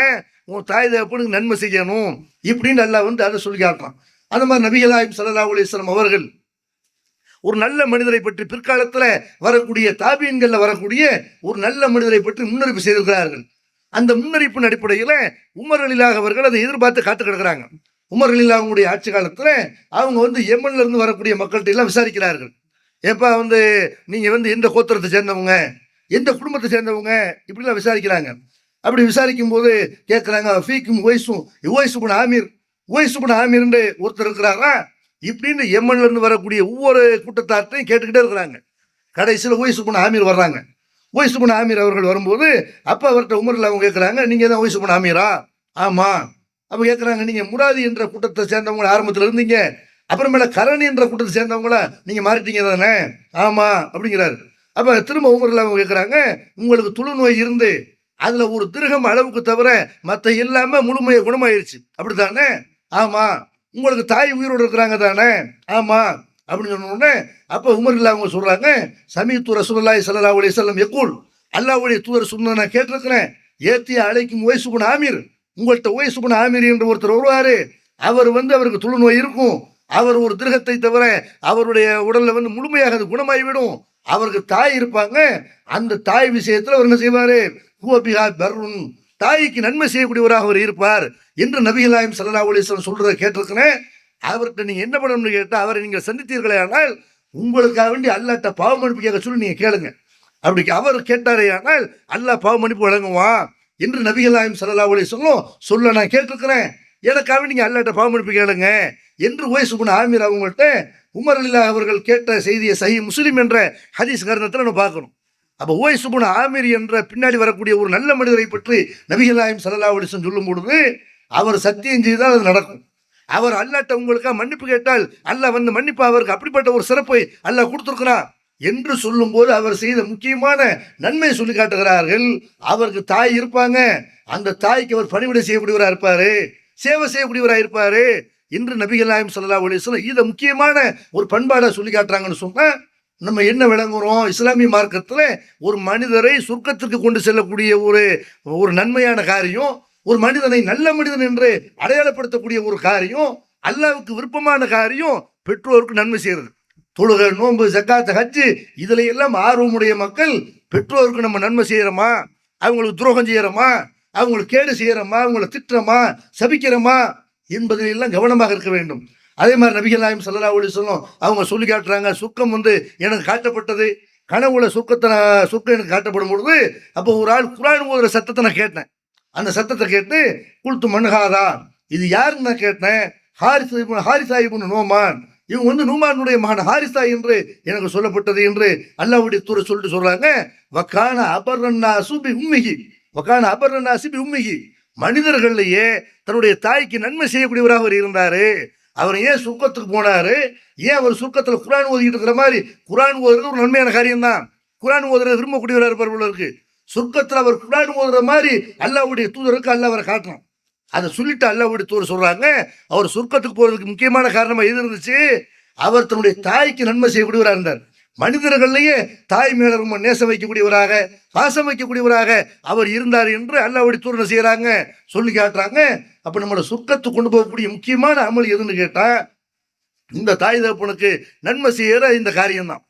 உன் தாய் தகப்பனுக்கு நன்மை செய்யணும் இப்படின்னு அல்லாஹ் அதை சொல்லி காட்டுறான். அந்த மாதிரி நபிகள் நாயகம் ஸல்லல்லாஹு அலைஹி வஸல்லம் அவர்கள் ஒரு நல்ல மனிதரை பற்றி பிற்காலத்துல வரக்கூடிய தாபீன்கள்ல வரக்கூடிய ஒரு நல்ல மனிதரை பற்றி முன்னறிப்பு செய்திருக்கிறார்கள். அந்த முன்னறிப்பின் அடிப்படையில உமர் ரலியல்லாஹு அவர்கள் அதை எதிர்பார்த்து காத்து கிடக்குறாங்க. உமர் ரலியல்லாஹு அவங்களுடைய ஆட்சி காலத்துல அவங்க யெமன்ல இருந்து வரக்கூடிய மக்கள்கிட்ட எல்லாம் விசாரிக்கிறார்கள். ஏப்பா நீங்க எந்த கோத்திரத்தை சேர்ந்தவங்க, எந்த குடும்பத்தை சேர்ந்தவங்க, இப்படிலாம் விசாரிக்கிறாங்க. அப்படி விசாரிக்கும் போது கேட்கிறாங்க, ஃபீக்கும் உவைஸ் இப்னு ஆமீர் ஒருத்தர் இருக்கிறாரா இப்படின்னு யெமன்ல இருந்து வரக்கூடிய ஒவ்வொரு கூட்டத்தார்ட்டையும் கேட்டுக்கிட்டே இருக்கிறாங்க. கடைசியில் உவைஸ் இப்னு ஆமீர் வர்றாங்க. உவைஸ் இப்னு ஆமீர் அவர்கள் வரும்போது அப்ப அவர்கிட்ட உமர்ல அவங்க கேட்கிறாங்க, நீங்க தான் உவைஸ் இப்னு ஆமீரா? ஆமா. அப்ப கேட்கிறாங்க, நீங்க முராதி என்ற கூட்டத்தை சேர்ந்தவங்க ஆரம்பத்தில் இருந்தீங்க, அப்புறமேல கரணி என்ற கூட்டத்தை சேர்ந்தவங்கள நீங்க மாறிட்டீங்க தானே? ஆமா அப்படிங்கிறாரு. அப்ப திரும்ப உமர்ல அவங்க கேட்கிறாங்க, உங்களுக்கு தொழுநோய் இருந்து அதுல ஒரு திருகம் அளவுக்கு தவிர மற்ற எல்லாமே முழுமையை குணமாயிருச்சு அப்படித்தானே? ஆமா. உங்களுக்கு தாய் உயிரோடு இருக்கிறாங்க தானே? ஆமா அப்படின்னு சொன்ன உடனே அப்ப உமர்ல அவங்க சொல்றாங்க, சமீத்து ரசூலுல்லாஹி ஸல்லல்லாஹு அலைஹி வஸல்லம் யகூல், அல்லாஹ்வுடைய தூதர் சொன்னதை நான் கேட்டிருக்கிறேன். ஏத்திய அலைக்கும் உவைஸ் இப்னு ஆமீர், உங்கள்கிட்ட உவைஸ் இப்னு ஆமீர் என்று ஒருத்தர் வருவாரு, அவர் அவருக்கு தொழுநோய் இருக்கும், அவர் ஒரு திருகத்தை தவிர அவருடைய உடல்ல முழுமையாக அது குணமாகிவிடும், அவருக்கு தாய் இருப்பாங்க, அந்த தாய் விஷயத்துல அவர் என்ன செய்வாரு, பர்ருன் தாய்க்கு நன்மை செய்யக்கூடியவராக அவர் இருப்பார் என்று நபிகள் நாயகம் ஸல்லல்லாஹு அலைஹி வஸல்லம் சொல்றதை கேட்டிருக்கிறேன். அவர்கிட்ட நீங்க என்ன பண்ணணும்னு கேட்டால், அவரை நீங்கள் சந்தித்தீர்களே ஆனால் உங்களுக்காக வேண்டி அல்லாஹ்ட்ட பாவ மன்னிப்பு கேட்க சொல்லி நீங்க கேளுங்க. அப்படி அவர் கேட்டாரே ஆனால் அல்லாஹ் பாவ மன்னிப்பு வழங்குவான் என்று நபிகள் நாயகம் ஸல்லல்லாஹு அலைஹி வஸல்லம் சொல்ல நான் கேட்டிருக்கிறேன். எனக்காக நீங்க அல்லாஹ்ட்ட பாவ மன்னிப்பு கேளுங்க என்று உவைஸ் இப்னு ஆமிர் அவங்கள்ட்ட உமர் ரலியல்லாஹு அவர்கள் கேட்ட செய்தியை சஹீஹ் முஸ்லிம் என்ற ஹதீஸ் கிரந்தத்தில் நம்ம பார்க்கணும். அப்போ உவைஸ் இப்னு ஆமிர் என்ற பின்னாடி வரக்கூடிய ஒரு நல்ல மனிதரை பற்றி நபிகள் நாயகம் ஸல்லல்லாஹு அலைஹி வஸல்லம் சொல்லும் பொழுது, அவர் சத்தியம் செய்தால் அது நடக்கும். அவர் அல்லாஹ்ட்ட உங்களுக்காக மன்னிப்பு கேட்டால் அல்லாஹ் வந்து மன்னிப்பு அவருக்கு அப்படிப்பட்ட ஒரு சிறப்பை அல்லாஹ் கொடுத்துருக்கிறான் என்று சொல்லும்போது அவர் செய்த முக்கியமான நன்மையை சொல்லி காட்டுகிறார்கள். அவருக்கு தாய் இருப்பாங்க, அந்த தாய்க்கு அவர் பணிவிடை செய்யக்கூடியவராக இருப்பாரு, சேவை செய்யக்கூடியவராக இருப்பாரு என்று நபிகள் நாயகம் ஸல்லல்லாஹு அலைஹி வஸல்லம் இதை முக்கியமான ஒரு பண்பாடாக சொல்லி காட்டுறாங்கன்னு சொன்னா நம்ம என்ன விளங்குறோம்? இஸ்லாமிய மார்க்கத்தில் ஒரு மனிதரை சொர்க்கத்திற்கு கொண்டு செல்லக்கூடிய ஒரு நன்மையான காரியம், ஒரு மனிதனை நல்ல மனிதன் என்று அடையாளப்படுத்தக்கூடிய ஒரு காரியம், அல்லாஹ்வுக்கு விருப்பமான காரியம் பெற்றோருக்கு நன்மை செய்யறது. தொழுகை, நோன்பு, ஜக்காத், ஹஜ்ஜு இதுல எல்லாம் ஆர்வமுடைய மக்கள் பெற்றோருக்கு நம்ம நன்மை செய்யறோமா, அவங்களுக்கு துரோகம் செய்யறோமா, அவங்களுக்கு கேடு செய்யறோமா, அவங்கள திட்டுறோமா, சபிக்கிறோமா என்பதில் எல்லாம் கவனமாக இருக்க வேண்டும். அதே மாதிரி நபிகள் நாயகம் ஸல்லல்லாஹு அலைஹி வஸல்லம் அவங்க சொல்லி காட்டுறாங்க, சுக்கம் வந்து எனக்கு காட்டப்பட்டது, கனவுல சுக்கம் எனக்கு காட்டப்படும் பொழுது அப்போ ஒரு ஆள் குர்ஆன் ஓதுற சத்தத்தை நான் கேட்டேன். அந்த சத்தத்தை கேட்டு குல்து மன்ஹாதா, இது யாருன்னு நான் கேட்டேன். ஹாரிசா இப்னு நோமான், இவங்க வந்து நூமானுடைய மகன் ஹாரிசா என்று எனக்கு சொல்லப்பட்டது என்று அல்லாஹ்வுடைய தூதர் சொல்லிட்டு சொல்றாங்க. வக்கான அபர்ரன்னாசு பி உம்மிஹி, வக்கான அபர்ரன்னாசி பி உம்மிஹி, மனிதர்கள்லயே தன்னுடைய தாய்க்கு நன்மை செய்யக்கூடியவராக அவர் இருந்தாரு. அவர் ஏன் சுக்கத்துக்கு போனாரு? ஏன் அவர் சுக்கத்துல குர்ஆன் ஓதிக்கிட்டு இருக்கிற மாதிரி, குர்ஆன் ஓதுறது ஒரு நன்மையான காரியம் தான், குர்ஆன் ஓதுறது விரும்பக்கூடியவராக இருப்பவர்களுக்கு. சொர்க்கத்தில் அவர் குர்ஆன் ஓதுற மாதிரி அல்லாஹ்வுடைய தூதருக்கு அல்லாஹ் அவரை காட்டுறான். அதை சொல்லிட்டு அல்லாஹ்வுடைய தூதர் சொல்றாங்க, அவர் சொர்க்கத்துக்கு போறதுக்கு முக்கியமான காரணமா எது இருந்துச்சு? அவர் தன்னுடைய தாய்க்கு நன்மை செய்யக்கூடியவராக இருந்தார். மனிதர்கள்லயே தாய் மேல ரொம்ப நேசம் வைக்கக்கூடியவராக, பாசம் வைக்கக்கூடியவராக அவர் இருந்தார் என்று அல்லாஹ்வுடைய தூதர் செய்யறாங்க, சொல்லி காட்டுறாங்க. அப்ப நம்மளோட சொர்க்கத்துக்கு கொண்டு போகக்கூடிய முக்கியமான அமல் எதுன்னு கேட்டா, இந்த தாய் தகப்பனுக்கு நன்மை செய்யற இந்த காரியம்தான்.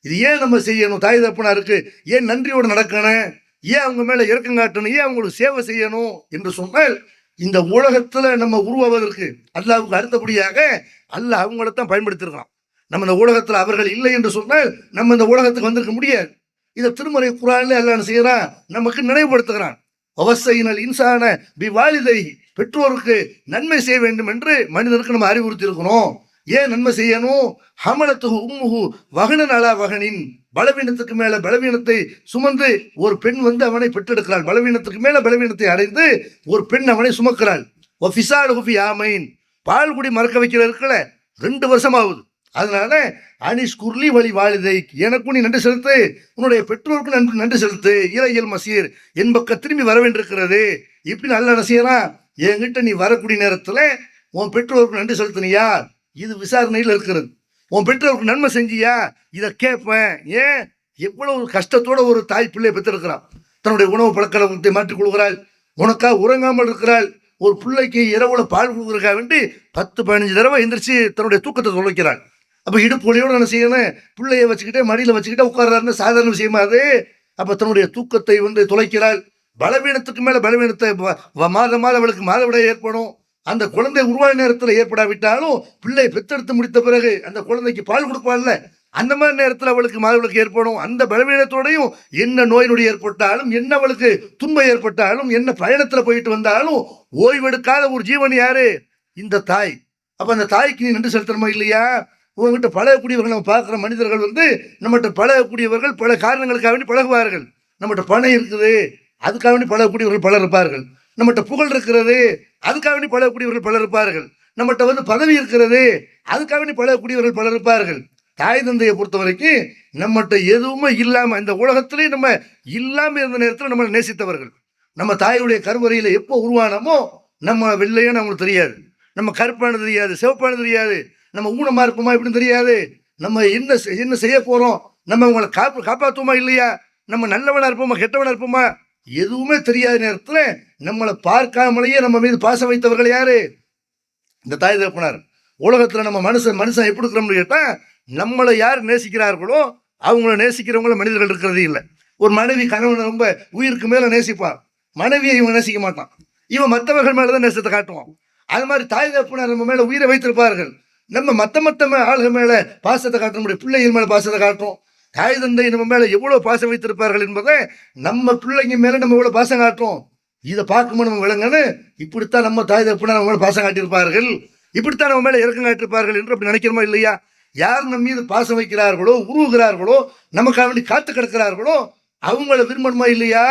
இது ஏன் நம்ம செய்யணும்? தாய் தகப்பனாருக்கு ஏன் நன்றியோடு நடக்கணும்? ஏன் அவங்க மேல இரக்கம் காட்டணும்? ஏன் அவங்களுக்கு சேவை செய்யணும் என்று சொன்னால், இந்த உலகத்துல நம்ம உருவாவதற்கு அல்லாஹ்வுக்கு அடுத்தபடியாக அல்லாஹ் அவங்களைத்தான் பயன்படுத்திருக்கான். நம்ம இந்த உலகத்துல அவர்கள் இல்லை என்று சொன்னால் நம்ம இந்த உலகத்துக்கு வந்திருக்க முடியாது. இதை திருமறை குர்ஆன்ல அல்லாஹ் செய்யறான், நமக்கு நினைவுபடுத்துகிறான். வவஸ்ஸைனல் இன்சான பிவாலிதைஹி, பெற்றோருக்கு நன்மை செய்ய வேண்டும் என்று மனிதனுக்கு நம்ம அறிவுறுத்தி இருக்கிறோம். ஏன் நன்மை செய்யணும்? ஹமலத்துஹு உம்முஹு வஹனன் அலா வஹனின், பலவீனத்துக்கு மேல பலவீனத்தை சுமந்து ஒரு பெண் வந்து அவனை பெற்றெடுக்கிறாள். பலவீனத்துக்கு மேல பலவீனத்தை அடைந்து ஒரு பெண் அவனை சுமக்கிறாள். வஃபிசாலுஹு ஃபி ஆமைன், பால் குடி மறக்க வைக்கிற இருக்கல 2 வருஷம் ஆகுது. அதனால அனிஷ் குர்லி வழி வாலிதை, எனக்கும் நீ நன்றி செலுத்து, உன்னுடைய பெற்றோருக்கு நன்றி செலுத்து, இறையல் மசீர், என் பக்கம் திரும்பி வர வேண்டியிருக்கிறது. இப்படி நல்லா என்ன செய்யறான்? என்கிட்ட நீ வரக்கூடிய நேரத்துல உன் பெற்றோருக்கு நன்றி செலுத்தினியா, இது விசாரணையில் இருக்கிறது. உன் பெற்றோருக்கு நன்மை செஞ்சியா, இதை கேட்பேன். ஏன்? எவ்வளவு கஷ்டத்தோட ஒரு தாய் பிள்ளையை பெற்றிருக்கிறான். தன்னுடைய உணவு பழக்கத்தை மாற்றிக் கொள்கிறாள், உனக்காக உறங்காமல் இருக்கிறாள். ஒரு பிள்ளைக்கு இரவுல பால் கொடுக்குறதுக்காக வேண்டி 10-15 தடவை எந்திரிச்சு தன்னுடைய தூக்கத்தை தொலைக்கிறாள். அப்ப இடுப்பொழியோட என்ன செய்யணும்? பிள்ளைய வச்சுக்கிட்டே மடியில வச்சுக்கிட்டே உட்கார்றாருன்னு சாதாரண விஷயமா அது? அப்ப தன்னுடைய தூக்கத்தை வந்து தொலைக்கிறாள். பலவீனத்துக்கு மேல பலவீனத்தை, மாதம் அவளுக்கு மாதவிடாய் ஏற்படும். அந்த குழந்தை உருவான நேரத்தில் ஏற்படாவிட்டாலும் பிள்ளை பெத்தெடுத்து முடித்த பிறகு அந்த குழந்தைக்கு பால் கொடுப்பாள்ல, அந்த மாதிரி நேரத்தில் அவளுக்கு மாதவிலக்கு ஏற்படும். அந்த பலவீனத்தோடையும் என்ன நோய் நொடி ஏற்பட்டாலும், என்ன அவளுக்கு துன்பம் ஏற்பட்டாலும், என்ன பயணத்துல போயிட்டு வந்தாலும் ஓய்வெடுக்காத ஒரு ஜீவன் யாரு? இந்த தாய். அப்ப அந்த தாய்க்கு நீ நன்றி செலுத்தணுமா இல்லையா? உங்ககிட்ட பழகக்கூடியவர்கள், நம்ம பார்க்குற மனிதர்கள் வந்து நம்மகிட்ட பழகக்கூடியவர்கள் பல காரணங்களுக்காக வேண்டி பழகுவார்கள். நம்மகிட்ட பணம் இருக்குது, அதுக்காக வேண்டி பழகக்கூடியவர்கள் பலர் இருப்பார்கள். நம்மகிட்ட புகழ் இருக்கிறது, அதுக்காக வேண்டி பழகக்கூடியவர்கள் பலர் இருப்பார்கள். நம்மகிட்ட வந்து பதவி இருக்கிறது, அதுக்காக வேண்டி பழகக்கூடியவர்கள் பலர் இருப்பார்கள். தாய் தந்தையை பொறுத்த வரைக்கும் நம்மகிட்ட எதுவுமே இல்லாம, இந்த உலகத்திலே நம்ம இல்லாம இருந்த நேரத்தில் நம்மளை நேசித்தவர்கள். நம்ம தாயுடைய கருவறையில எப்போ உருவானமோ நம்ம வெள்ளையன்னு அவங்களுக்கு தெரியாது, நம்ம கருப்பானது தெரியாது, சிவப்பானது தெரியாது, நம்ம ஊனமா இருப்போமா இப்படின்னு தெரியாது, நம்ம என்ன செய்ய போறோம், நம்ம அவங்களை காப்பாற்றுவோமா இல்லையா, நம்ம நல்லவனா இருப்போமா கெட்டவனா இருப்போமா, எதுவுமே தெரியாத நேரத்துல நம்மளை பார்க்காமலேயே நம்ம மீது பாசம் வைத்தவர்கள் யாரு? இந்த தாய் தகப்பனார். உலகத்துல நம்ம மனுஷன் எப்படி இருக்கிறோம்னு கேட்டா, நம்மளை யார் நேசிக்கிறார்களோ அவங்கள நேசிக்கிறவங்கள மனிதர்கள் இருக்கிறதே இல்லை. ஒரு மனைவி கணவனை ரொம்ப உயிருக்கு மேல நேசிப்பார். மனைவியை இவன் நேசிக்க மாட்டான். இவன் மற்றவர்கள் மேலதான் நேசத்தை காட்டுவான். அது மாதிரி தாய் தகப்பனார் நம்ம மேல உயிரை வைத்திருப்பார்கள். நம்ம மத்த ஆளுகள் மேல பாசத்தை காட்ட முடியும், பிள்ளைகள் மேல பாசத்தை காட்டுறோம். தாய் தந்தை நம்ம மேல எவ்வளவு பாசம் வைத்திருப்பார்கள் என்பதை நம்ம பிள்ளைங்க மேல நம்ம எவ்வளவு பாசம் காட்டுறோம் இதை பார்க்கும்போது நம்ம விளங்கன்னு. இப்படித்தான் நம்ம தாய் தகப்பனார் நம்ம மேல பாசம் காட்டியிருப்பார்கள், இப்படித்தான் நம்ம மேல இறக்கம் காட்டியிருப்பார்கள் என்று அப்படி நினைக்கிறோமா இல்லையா? யார் நம்ம மீது பாசம் வைக்கிறார்களோ, உருவுகிறார்களோ, நமக்காக வேண்டி காத்து கிடக்கிறார்களோ அவங்கள விரும்பணுமா இல்லையா?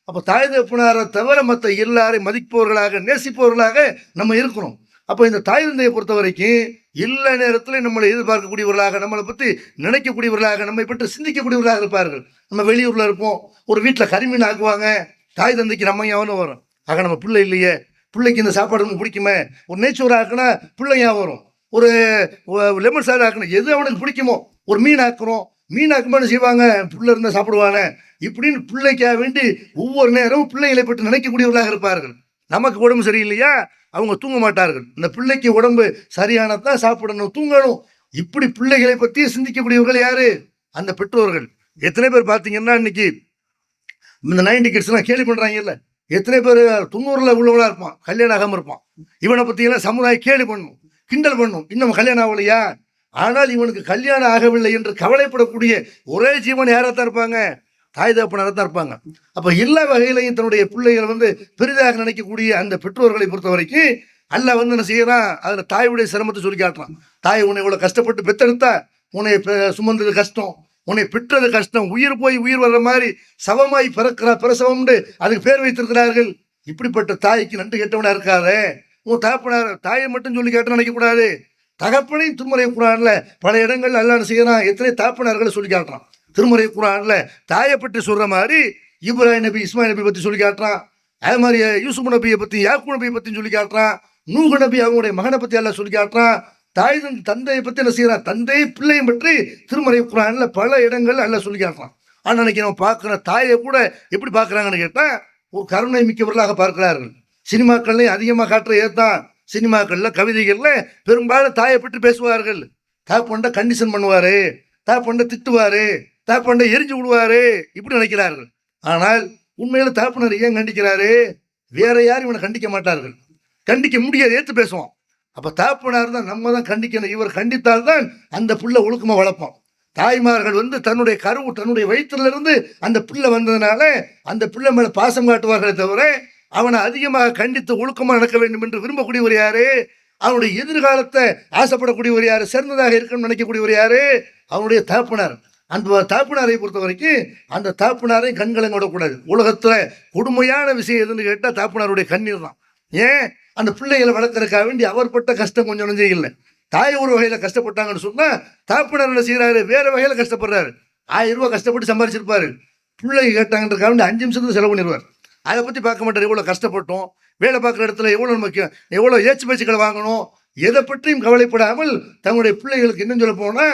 அப்ப தாய் தகப்பனாரை தவிர மற்ற எல்லாரையும் மதிப்பவர்களாக, நேசிப்பவர்களாக நம்ம இருக்கிறோம். அப்போ இந்த தாய் தந்தையை பொறுத்த வரைக்கும் எல்லா நேரத்திலும் நம்மளை எதிர்பார்க்கக்கூடியவர்களாக, நம்மளை பற்றி நினைக்கக்கூடியவர்களாக, நம்மை பற்றி சிந்திக்கக்கூடியவர்களாக இருப்பார்கள். நம்ம வெளியூர்ல இருப்போம், ஒரு வீட்டில் கரிமீன் ஆக்குவாங்க, தாய் தந்தைக்கு நம்ம ஞாபகம் வரும். ஆக நம்ம பிள்ளை இல்லையே, பிள்ளைக்கு இந்த சாப்பாடு நமக்கு பிடிக்குமே, ஒரு நேச்சூர் ஆக்குனா பிள்ளை ஞாபகம் வரும். ஒரு லெமன் சாறு ஆக்கணும், எது அவனுக்கு பிடிக்குமோ, ஒரு மீன் ஆக்குறோம், மீன் ஆக்கும்போது செய்வாங்க, பிள்ளை இருந்தால் சாப்பிடுவாங்க. இப்படின்னு பிள்ளைக்காக வேண்டி ஒவ்வொரு நேரமும் பிள்ளைகளை பற்றி நினைக்கக்கூடியவர்களாக இருப்பார்கள். நமக்கு உடம்பு சரியில்லையா, அவங்க தூங்க மாட்டார்கள். இந்த பிள்ளைக்கு உடம்பு சரியானதான் சாப்பிடணும், தூங்கணும். இப்படி பிள்ளைகளை பற்றி சிந்திக்கக்கூடியவர்கள் யாரு? அந்த பெற்றோர்கள். எத்தனை பேர் பார்த்தீங்கன்னா இன்னைக்கு இந்த 90 கிட்ஸ்லாம் கேலி பண்றாங்கல்ல, எத்தனை பேர் 90ல உள்ளவங்களா இருப்பான், கல்யாணம் ஆகாம இருப்பான். இவனை பத்தி எல்லாம் சமுதாயம் கேலி பண்ணும், கிண்டல் பண்ணும். இன்னும் கல்யாணம் ஆகலையா? ஆனால் இவனுக்கு கல்யாணம் ஆகவில்லை என்று கவலைப்படக்கூடிய ஒரே ஜீவன் யாராத்தான் இருப்பாங்க? தாய் தகப்பனாக தான் இருப்பாங்க. அப்ப எல்லா வகையிலையும் தன்னுடைய பிள்ளைகளை பெரிதாக நினைக்கக்கூடிய அந்த பெற்றோர்களை பொறுத்த வரைக்கும் அல்லாஹ் என்ன செய்யறான்? அதுல தாயுடைய சிரமத்தை சொல்லி காட்டுறான். தாய் உன்னை இவ்வளவு கஷ்டப்பட்டு பெத்தெடுத்தா, உன்னை சுமந்தது கஷ்டம், உன்னை பெற்றது கஷ்டம், உயிர் போய் உயிர் வர்ற மாதிரி சவமாய் பிறக்கிறா, பிரசவம்னு அதுக்கு பேர் வைத்திருக்கிறார்கள். இப்படிப்பட்ட தாய்க்கு நன்றி கெட்டவனா இருக்காதே. உன் தகப்பனார் தாயை மட்டும் சொல்லி கேட்டு நினைக்க கூடாது. தகப்பனையும் திருமறை குரான்ல பல இடங்கள் அல்லாஹ் செய்யறான். எத்தனை தகப்பனார்களை சொல்லி காட்டுறான். திருமறை குரான்ல தாயை பற்றி சொல்ற மாதிரி இப்ராஹிம் நபி, இஸ்மாயில் நபி பத்தி சொல்லி காட்டுறான். அதே மாதிரி யூசுப் நபியை பத்தி, யாக்கூப் நபியை பத்தி சொல்லி காட்டுறான். நூஹ் நபி அவங்களுடைய மகனை பத்தி எல்லாம் சொல்லி காட்டுறான். தாய் தந்தையை பற்றி என்ன செய்யறான்? தந்தை பிள்ளையும் பற்றி திருமறை குரான்ல பல இடங்கள் எல்லாம் சொல்லி காட்டுறான். ஆனா அன்னைக்கு நம்ம பார்க்கிற தாயை கூட எப்படி பார்க்கறாங்கன்னு கேட்டா, ஒரு கருணை மிக்கவர்களாக பார்க்கிறார்கள். சினிமாக்கள்லையும் அதிகமாக காட்டுற ஏத்தான். சினிமாக்கள்ல, கவிதைகள்ல பெரும்பாலும் தாயை பற்றி பேசுவார்கள். தாப்பண்ட கண்டிஷன் பண்ணுவாரு, தாப்பண்ட திட்டுவாரு, தாப்பண்ட எரிஞ்சு விடுவாரு, இப்படி நினைக்கிறார்கள். ஆனால் உண்மையில தாப்பனர் ஏன் கண்டிக்கிறாரு? வேற யாரும் இவனை கண்டிக்க மாட்டார்கள், கண்டிக்க முடியாது, ஏத்து பேசுவான். அப்ப தாப்பனார் தான் நம்ம தான் கண்டிக்கணும். இவர் கண்டித்தால்தான் அந்த புள்ள ஒழுக்கமா வளர்ப்போம். தாய்மார்கள் தன்னுடைய கருவு, தன்னுடைய வயிற்றுல இருந்து அந்த பிள்ளை வந்ததுனால அந்த பிள்ளை மேல பாசம் காட்டுவார்களே தவிர அவனை அதிகமாக கண்டித்து ஒழுக்கமா நடக்க வேண்டும் என்று விரும்பக்கூடியவர் யாரு? அவனுடைய எதிர்காலத்தை ஆசைப்படக்கூடியவர் யாரு? சிறந்ததாக இருக்கணும்னு நினைக்கக்கூடியவர் யாரு? அவனுடைய தாப்பனார். அந்த தாப்பனாரை பொறுத்த வரைக்கும் அந்த தாப்பனாரை கண்களை விடக்கூடாது. உலகத்துல கொடுமையான விஷயம் எதுன்னு கேட்டா தாப்பனாருடைய கண்ணீர் தான். ஏன்? அந்த பிள்ளைகளை வளர்க்கறதுக்காக வேண்டி அவர் பட்ட கஷ்டம் கொஞ்சம் நெஞ்சம் இல்லை. தாய் ஒரு வகையில கஷ்டப்பட்டாங்கன்னு சொன்னா தாப்பனார் என்ன செய்யறாரு? வேற வகையில கஷ்டப்படுறாரு. 1000 ரூபாய் கஷ்டப்பட்டு சம்பாதிச்சிருப்பாரு, பிள்ளைங்க கேட்டாங்கன்றக்காக வேண்டி 5 நிமிஷத்துக்கு செலவு பண்ணிடுவார். அதை பத்தி பார்க்க மாட்டார். எவ்வளவு கஷ்டப்பட்டோம், வேலை பார்க்குற இடத்துல எவ்வளவு முக்கியம், எவ்வளவு ஏச்சு பேச்சுக்களை வாங்கணும், எதை பற்றியும் கவலைப்படாமல் தங்களுடைய பிள்ளைகளுக்கு இன்னும் சொல்ல போனா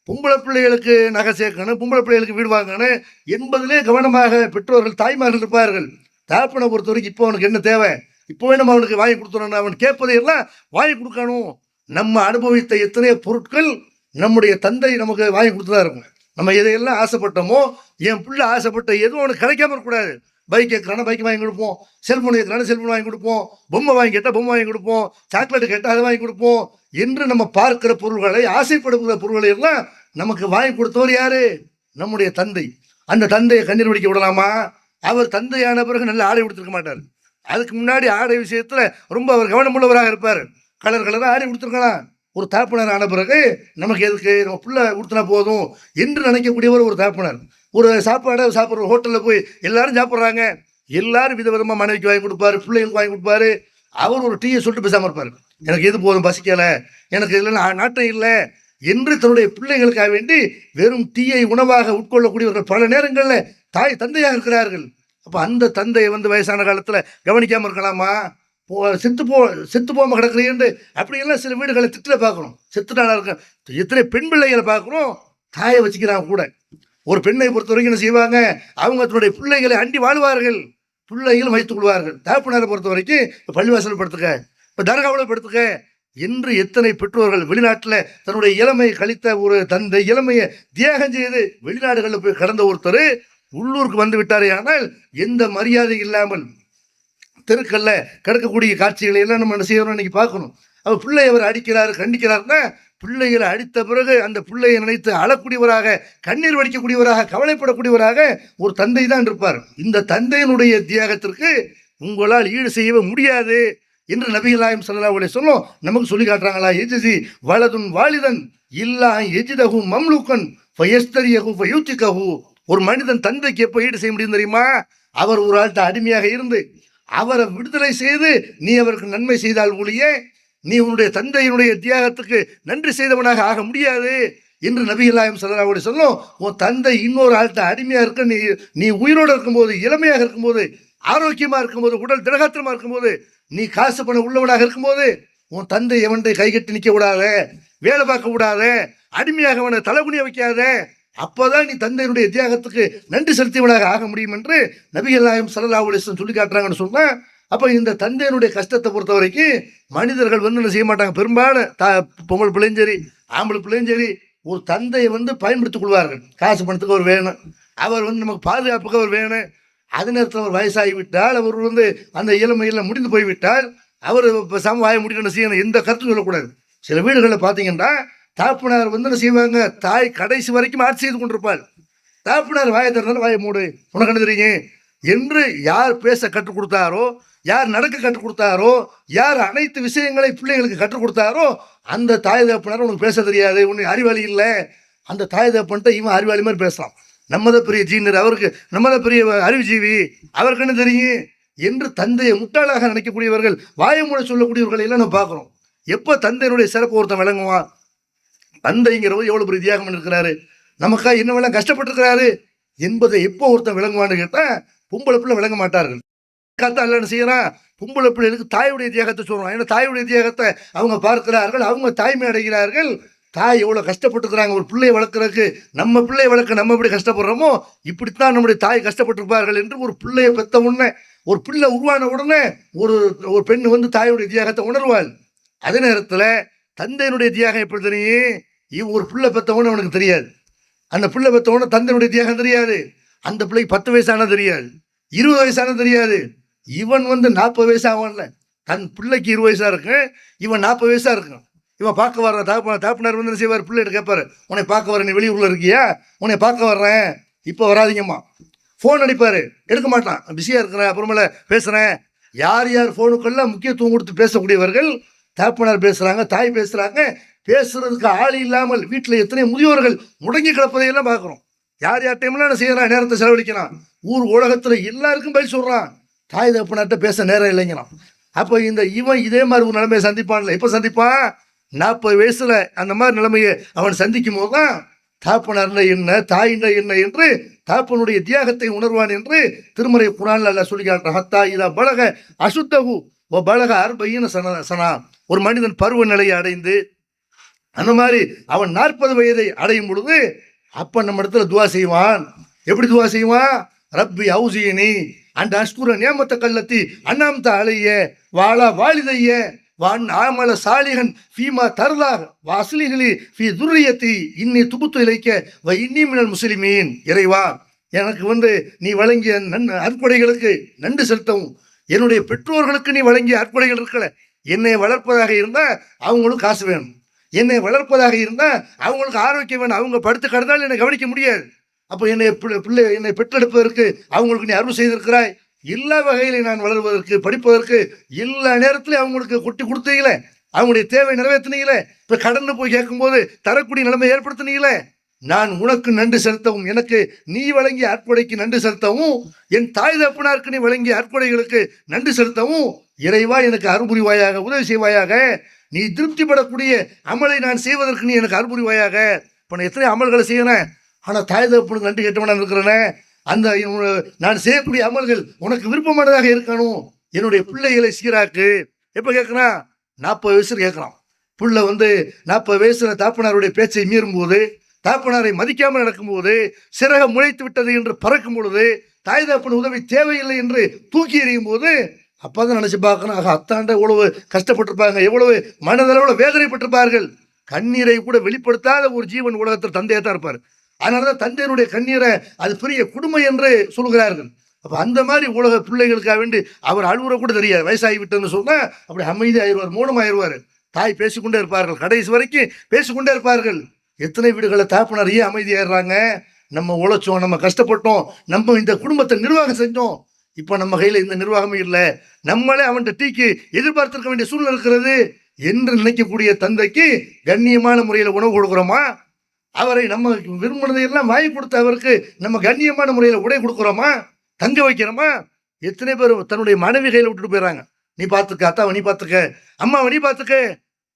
பொம்பளை பிள்ளைகளுக்கு நகை சேர்க்கணும், பொம்பளை பிள்ளைகளுக்கு வீடு வாங்கணும் என்பதிலே கவனமாக பெற்றோர்கள், தாய்மார்கள் இருப்பார்கள். தாப்பனை பொறுத்த வரைக்கும் இப்போ அவனுக்கு என்ன தேவை, இப்போ நம்ம அவனுக்கு வாங்கி கொடுத்துடணும், அவன் கேட்பதையெல்லாம் வாங்கி கொடுக்கணும். நம்ம அனுபவித்த எத்தனையோ பொருட்கள் நம்முடைய தந்தை நமக்கு வாங்கி கொடுத்துதான் இருக்கும். நம்ம எதையெல்லாம் ஆசைப்பட்டோமோ, என் பிள்ளை ஆசைப்பட்ட எதுவும் அவனுக்கு கிடைக்காம இருக்கக்கூடாது. பைக் கேட்கறானா பைக் வாங்கி கொடுப்போம், செல்போன் கேட்கறானா செல்போன் வாங்கி கொடுப்போம், பொம்மை வாங்கி கேட்டால் பொம்மை வாங்கி கொடுப்போம், சாக்லேட் கேட்டால் அதை வாங்கி கொடுப்போம் என்று நம்ம பார்க்கிற பொருள்களை, ஆசைப்படுகிற பொருள்களை எல்லாம் நமக்கு வாங்கி கொடுத்தவர் யாரு? நம்முடைய தந்தை. அந்த தந்தையை கண்ணீர் வடிக்க விடலாமா? அவர் தந்தையான பிறகு நல்ல ஆடை கொடுத்துருக்க மாட்டார். அதுக்கு முன்னாடி ஆடை விஷயத்துல ரொம்ப அவர் கவனமுள்ளவராக இருப்பார். கலர் கலராக ஆடை கொடுத்துருக்கலாம். ஒரு தாப்பனர் ஆன பிறகு நமக்கு எதுக்கு, நம்ம பிள்ளை கொடுத்தனா போதும் என்று நினைக்கக்கூடியவர் ஒரு தாப்பனர். ஒரு சாப்பாடை சாப்பிட்ற ஹோட்டலில் போய் எல்லாரும் சாப்பிட்றாங்க, எல்லாரும் விதவிதமாக மனைவிக்கு வாங்கி கொடுப்பாரு, பிள்ளைங்களுக்கு வாங்கி கொடுப்பாரு. அவர் ஒரு டீயை சொல்லிட்டு பேசாமல் இருப்பார். எனக்கு எது போதும், பசிக்கலை, எனக்கு இதில் நாட்டம் இல்லை என்று தன்னுடைய பிள்ளைகளுக்காக வேண்டி வெறும் டீயை உணவாக உட்கொள்ளக்கூடியவர்கள் பல நேரங்களில் தாய் தந்தையாக இருக்கிறார்கள். அப்போ அந்த தந்தையை வயசான காலத்தில் கவனிக்காமல் இருக்கலாமா? செத்து போகாம கிடக்குறீன்னு அப்படியெல்லாம் சில வீடுகளை திட்டில பார்க்கணும். செத்துட்டானா இருக்க எத்தனை பெண் பிள்ளைகளை பார்க்குறோம், தாயை வச்சுக்கிறாங்க கூட. ஒரு பெண்ணை பொறுத்த வரைக்கும் என்ன செய்வாங்க, அவங்க தன்னுடைய பிள்ளைகளை அண்டி வாழ்வார்கள், பிள்ளைகளும் வைத்துக் கொள்வார்கள். தாப்பனாரை பொறுத்த வரைக்கும் இப்போ பள்ளிவாசல் படுத்துக்க, இப்போ தர்காவில் படுத்துக்க என்று எத்தனை பெற்றோர்கள் வெளிநாட்டில் தன்னுடைய இளமையை கழித்த ஒரு தந்தை, இளமையை தியாகம் செய்து வெளிநாடுகளில் போய் கடந்த ஒருத்தர் உள்ளூருக்கு வந்து விட்டாரே, ஆனால் எந்த மரியாதை இல்லாமல் தெருக்கல்ல கிடக்கக்கூடிய காட்சிகளை எல்லாம் நம்ம என்ன செய்யறோம் இன்னைக்கு பார்க்கணும். அவர் பிள்ளை அவர் அடிக்கிறாரு கண்டிக்கிறாருன்னா பிள்ளைகளை அடித்த பிறகு அந்த பிள்ளையை நினைத்து அழக்கூடியவராக, கண்ணீர் வடிக்கக்கூடியவராக, கவலைப்படக்கூடியவராக ஒரு தந்தை தான் இருப்பார். இந்த தந்தையினுடைய தியாகத்திற்கு உங்களால் ஈடு செய்யவே முடியாது என்று நபிகள் நாயகம் ஸல்லல்லாஹு அலைஹி வஸல்லம் நமக்கு சொல்லி காட்டுறாங்களா? எஜிசி வலதுன் வாலிதன் இல்லா எஜிதஹு மம்லூக்கன் ஃபயஸ்தரியஹு ஃபயுத்திகஹு. ஒரு மனிதன் தந்தைக்கு எப்போ ஈடு செய்ய முடியும் தெரியுமா? அவர் ஒரு ஆள்கிட்ட அடிமையாக இருந்து அவரை விடுதலை செய்து நீ அவருக்கு நன்மை செய்தால் ஒழிய நீ உன்னுடைய தந்தையினுடைய தியாகத்துக்கு நன்றி செய்தவனாக ஆக முடியாது என்று நபிகள் நாயகம் ஸல்லல்லாஹு அலைஹி வஸல்லம். உன் தந்தை இன்னொரு ஆள்கிட்ட அடிமையா இருக்க, நீ உயிரோடு இருக்கும்போது, இளமையாக இருக்கும்போது, ஆரோக்கியமா இருக்கும்போது, உடல் திடகாத்திரமா இருக்கும்போது, நீ காசு பணம் உள்ளவனாக இருக்கும்போது உன் தந்தை எவன்றை கைகட்டி நிற்க விடாத, வேலை பார்க்க விடாத, அடிமையாக அவனை தலைகுனிய வைக்காத. அப்போதான் நீ தந்தையினுடைய தியாகத்துக்கு நன்றி செலுத்தியவனாக ஆக முடியும் என்று நபிகள் நாயகம் ஸல்லல்லாஹு அலைஹி வஸல்லம் சொல்லி காட்டுறாங்கன்னு சொன்னா, அப்போ இந்த தந்தையினுடைய கஷ்டத்தை பொறுத்த வரைக்கும் மனிதர்கள் என்ன செய்ய மாட்டாங்க. பெரும்பாலும் பொங்கல் பிள்ளையும் சரி, ஆம்பளை பிள்ளையும் சரி, ஒரு தந்தையை பயன்படுத்திக் கொள்வார்கள். காசு பணத்துக்கு அவர் வேணும், அவர் நமக்கு பாதுகாப்புக்கு அவர் வேணும். அதே நேரத்தில் அவர் வயசாகிவிட்டால், அவர் அந்த இளமையில் முடிந்து போய்விட்டால், அவர் இப்போ வாய முடிக்கணும் செய்யணும், எந்த கருத்தும் சொல்லக்கூடாது. சில வீடுகளில் பார்த்தீங்கன்னா தாப்புனார் என்ன செய்வாங்க, தாய் கடைசி வரைக்கும் ஆட்சி செய்து கொண்டிருப்பாள். தாப்புனார் வாயை திறந்தாலும் வாயை மூடு, உனக்கு என்ன தெரியும் என்று யார் பேச கற்றுக் கொடுத்தாரோ, யார் நடக்க கற்றுக் கொடுத்தாரோ, யார் அனைத்து விஷயங்களை பிள்ளைகளுக்கு கற்றுக் கொடுத்தாரோ அந்த தாய் தகப்பனார் உனக்கு பேச தெரியாது, உனக்கு அறிவாளி இல்லை. அந்த தாய் தகப்பன்ட்ட இவன் அறிவாளி மாதிரி பேசலாம். நம்மதான் பெரிய ஜீனர், அவருக்கு நம்மதான் பெரிய அறிவுஜீவி, அவருக்கு என்ன தெரியும் என்று தந்தையை முட்டாளாக நினைக்கக்கூடியவர்கள், வாயமூட சொல்லக்கூடியவர்கள் எல்லாம் நம்ம பார்க்குறோம். எப்போ தந்தையினுடைய சிறப்பு ஒருத்தன் விளங்குவான்? தந்தைங்கிறவர் எவ்வளோ பெரிய தியாகம் இருக்கிறாரு, நமக்காக என்னவெல்லாம் கஷ்டப்பட்டிருக்கிறாரு என்பதை எப்போ ஒருத்தன் விளங்குவான்னு கேட்டால் பொம்பளை பிள்ளை விளங்க மாட்டார்கள். காத்தா இல்லைன்னு செய்யறான். பொம்பளை பிள்ளைகளுக்கு தாயுடைய தியாகத்தை சொல்கிறான். ஏன்னா தாயுடைய தியாகத்தை அவங்க பார்க்கிறார்கள், அவங்க தாய்மை அடைகிறார்கள். தாய் எவ்வளோ கஷ்டப்பட்டுருக்குறாங்க ஒரு பிள்ளையை வளர்க்குறதுக்கு. நம்ம பிள்ளையை வளர்க்க நம்ம எப்படி கஷ்டப்படுறோமோ இப்படித்தான் நம்முடைய தாய் கஷ்டப்பட்டிருப்பார்கள் என்று ஒரு பிள்ளையை பெற்ற உடனே, ஒரு பிள்ளை உருவான உடனே ஒரு பெண் தாயுடைய தியாகத்தை உணர்வாள். அதே நேரத்தில் தந்தையினுடைய தியாகம் எப்படி தெரியும்? ஒரு பிள்ளை பெற்றவொன்னு அவனுக்கு தெரியாது. அந்த பிள்ளை பெற்றவொன்னு தந்தையினுடைய தியாகம் தெரியாது. அந்த பிள்ளைக்கு 10 வயசான தெரியாது, 20 வயசான தெரியாது. இவன் 40 வயசு ஆவான்ல, தன் பிள்ளைக்கு 20 வயசா இருக்கு, இவன் 40 வயசா இருக்கும். இவன் பார்க்க வர்ற தாப்புனார் என்ன செய்வார், பிள்ளைகிட்ட கேட்பாரு, உன்னை பார்க்க வர, நீ வெளியூரில் இருக்கியா, உன்னை பார்க்க வர்றேன், இப்போ வராதிங்கம்மா. ஃபோன் அடிப்பார், எடுக்க மாட்டான், பிஸியாக இருக்கிறேன், அப்புறமேல பேசுகிறேன். யார் யார் ஃபோனுக்கெல்லாம் முக்கியத்துவம் கொடுத்து பேசக்கூடியவர்கள் தாப்புனார் பேசுகிறாங்க, தாய் பேசுகிறாங்க. பேசுறதுக்கு ஆள் இல்லாமல் வீட்டில் எத்தனை முதியோர்கள் முடங்கி கிடப்பதையெல்லாம் பார்க்குறோம். யார் யார்ட்டையும்லாம் என்ன செய்யறான், நேரத்தை செலவழிக்கிறான். ஊர் உலகத்தில் எல்லாருக்கும் பதில் சொல்கிறான், தாய் தகப்பனார்ட்ட பேச நேரம் இல்லைங்கிறான். அப்போ இவன் இதே மாதிரி ஒரு நிலைமையை சந்திப்பான்ல. எப்போ சந்திப்பான்? 40 வயசுல அந்த மாதிரி நிலைமையை அவன் சந்திக்கும் போது தான் தாப்பனார்ல என்ன, தாயின்ற என்ன என்று தாப்பனுடைய தியாகத்தை உணர்வான் என்று திருமறை குர்ஆன்ல அல்லாஹ் சொல்லி காட்டுறான். ஹத்தா இதா பலக அசுத்தஹு வ பலக 40 சனா. ஒரு மனிதன் பருவ நிலையை அடைந்து அந்த மாதிரி அவன் 40 வயதை அடையும் பொழுது அப்ப நம்ம இடத்துல துவா செய்வான். எப்படி துவா செய்வான்? ரப்பி அவுசியனி அந்த அஷ்குர நியமத்த கல்லத்தி அண்ணாம்த அலைய வாழா வாலிதைய வான் ஆமல சாலிகன் ஃபீமா தர்லாக வாசலிகளி ஃபீ துர்ரியத்தி இன்னி துபுத்து இலைக்க வ இன்னி மினல் முஸ்லிமீன். இறைவா, எனக்கு நீ வழங்கிய அற்புடைகளுக்கு நன்றி செலுத்தவும், என்னுடைய பெற்றோர்களுக்கு நீ வழங்கிய அற்புடைகள் இருக்கல. என்னை வளர்ப்பதாக இருந்தால் அவங்களுக்கு காசு வேணும், என்னை வளர்ப்பதாக இருந்தால் அவங்களுக்கு ஆரோக்கியம் வேணும். அவங்க படுத்து கிடந்தால் என்னை கவனிக்க முடியாது. அப்போ என்னை பெற்றெடுப்பதற்கு அவங்களுக்கு நீ அருள் செய்திருக்கிறாய். எல்லா வகையிலையும் நான் வளர்வதற்கு, படிப்பதற்கு எல்லா நேரத்திலையும் அவங்களுக்கு கொட்டி கொடுத்தீங்களே, அவங்களுடைய தேவை நிறைவேற்றினீங்களே. இப்போ கடந்து போய் கேட்கும்போது தரக்கூடிய நிலைமை ஏற்படுத்தினீங்களே. நான் உனக்கு நன்றி செலுத்தவும், எனக்கு நீ வழங்கிய அற்புடைக்கு நன்றி செலுத்தவும், என் தாய் தகப்பனாருக்கு நீ வழங்கிய அற்புடைகளுக்கு நன்றி செலுத்தவும் இறைவா எனக்கு அருள்புரிவாயாக, உதவி செய்வாயாக. நீ திருப்திப்படக்கூடிய அமலை நான் செய்வதற்கு நீ எனக்கு அருள்புரிவாயாக. இப்போ நான் எத்தனை அமல்களை செய்யறேன், ஆனால் தாய் தகப்பனுக்கு நன்றி கேட்டவனா இருக்கிறேனே. அந்த நான் செய்யக்கூடிய அமல்கள் உனக்கு விருப்பமானதாக இருக்கணும். என்னுடைய பிள்ளைகளை சீராக்கு. எப்போ கேட்குறான்? 40 வயசுல கேட்குறான். பிள்ளை 40 வயசுல தாப்பனாருடைய பேச்சை மீறும்போது, தாப்பனாரை மதிக்காமல் நடக்கும்போது, சிறக முளைத்து விட்டது என்று பறக்கும் பொழுது, தாய் தகப்பன் உதவி தேவையில்லை என்று தூக்கி எறியும் போது அப்பதான் நினைச்சு பார்க்கணும், ஆக அத்தாண்ட எவ்வளவு கஷ்டப்பட்டிருப்பாங்க, எவ்வளவு மனதளவில் வேதனைப்பட்டிருப்பார்கள். கண்ணீரை கூட வெளிப்படுத்தாத ஒரு ஜீவன் உலகத்தில் தந்தையாக தான் இருப்பார். அதனாலதான் தந்தையினுடைய கண்ணீரை அது பெரிய கொடுமை என்று சொல்கிறார்கள். அப்ப அந்த மாதிரி உலக பிள்ளைகளுக்காக வேண்டி அவர் அழுவுற கூட தெரியாது. வயசாகி விட்டுன்னு சொன்னா அப்படி அமைதியாயிருவார், மௌனமாயிருவார். தாய் பேசிக்கொண்டே இருப்பார்கள், கடைசி வரைக்கும் பேசிக்கொண்டே இருப்பார்கள். எத்தனை வீடுகளை தாப்பினார் ஏன் அமைதியாயிடுறாங்க? நம்ம உழைச்சோம், நம்ம கஷ்டப்பட்டோம், நம்ம இந்த குடும்பத்தை நிர்வாகம் செஞ்சோம். இப்ப நம்ம கையில இந்த நிர்வாகமே இல்லை, நம்மளே அவன் டீக்கு எதிர்பார்த்திருக்க வேண்டிய சூழ்நிலை இருக்கிறது என்று நினைக்கக்கூடிய தந்தைக்கு கண்ணியமான முறையில் உணவு கொடுக்குறோமா? அவரை நம்ம விரும்பினதையெல்லாம் வாங்கி கொடுத்த அவருக்கு நம்ம கண்ணியமான முறையில் உடை கொடுக்குறோமா? தங்க வைக்கிறோமா? எத்தனை பேர் தன்னுடைய மனைவி கையில் விட்டுட்டு போயிடறாங்க. நீ பார்த்துக்க, அத்தாவை நீ பார்த்துக்க, அம்மாவை நீ பார்த்துக்க.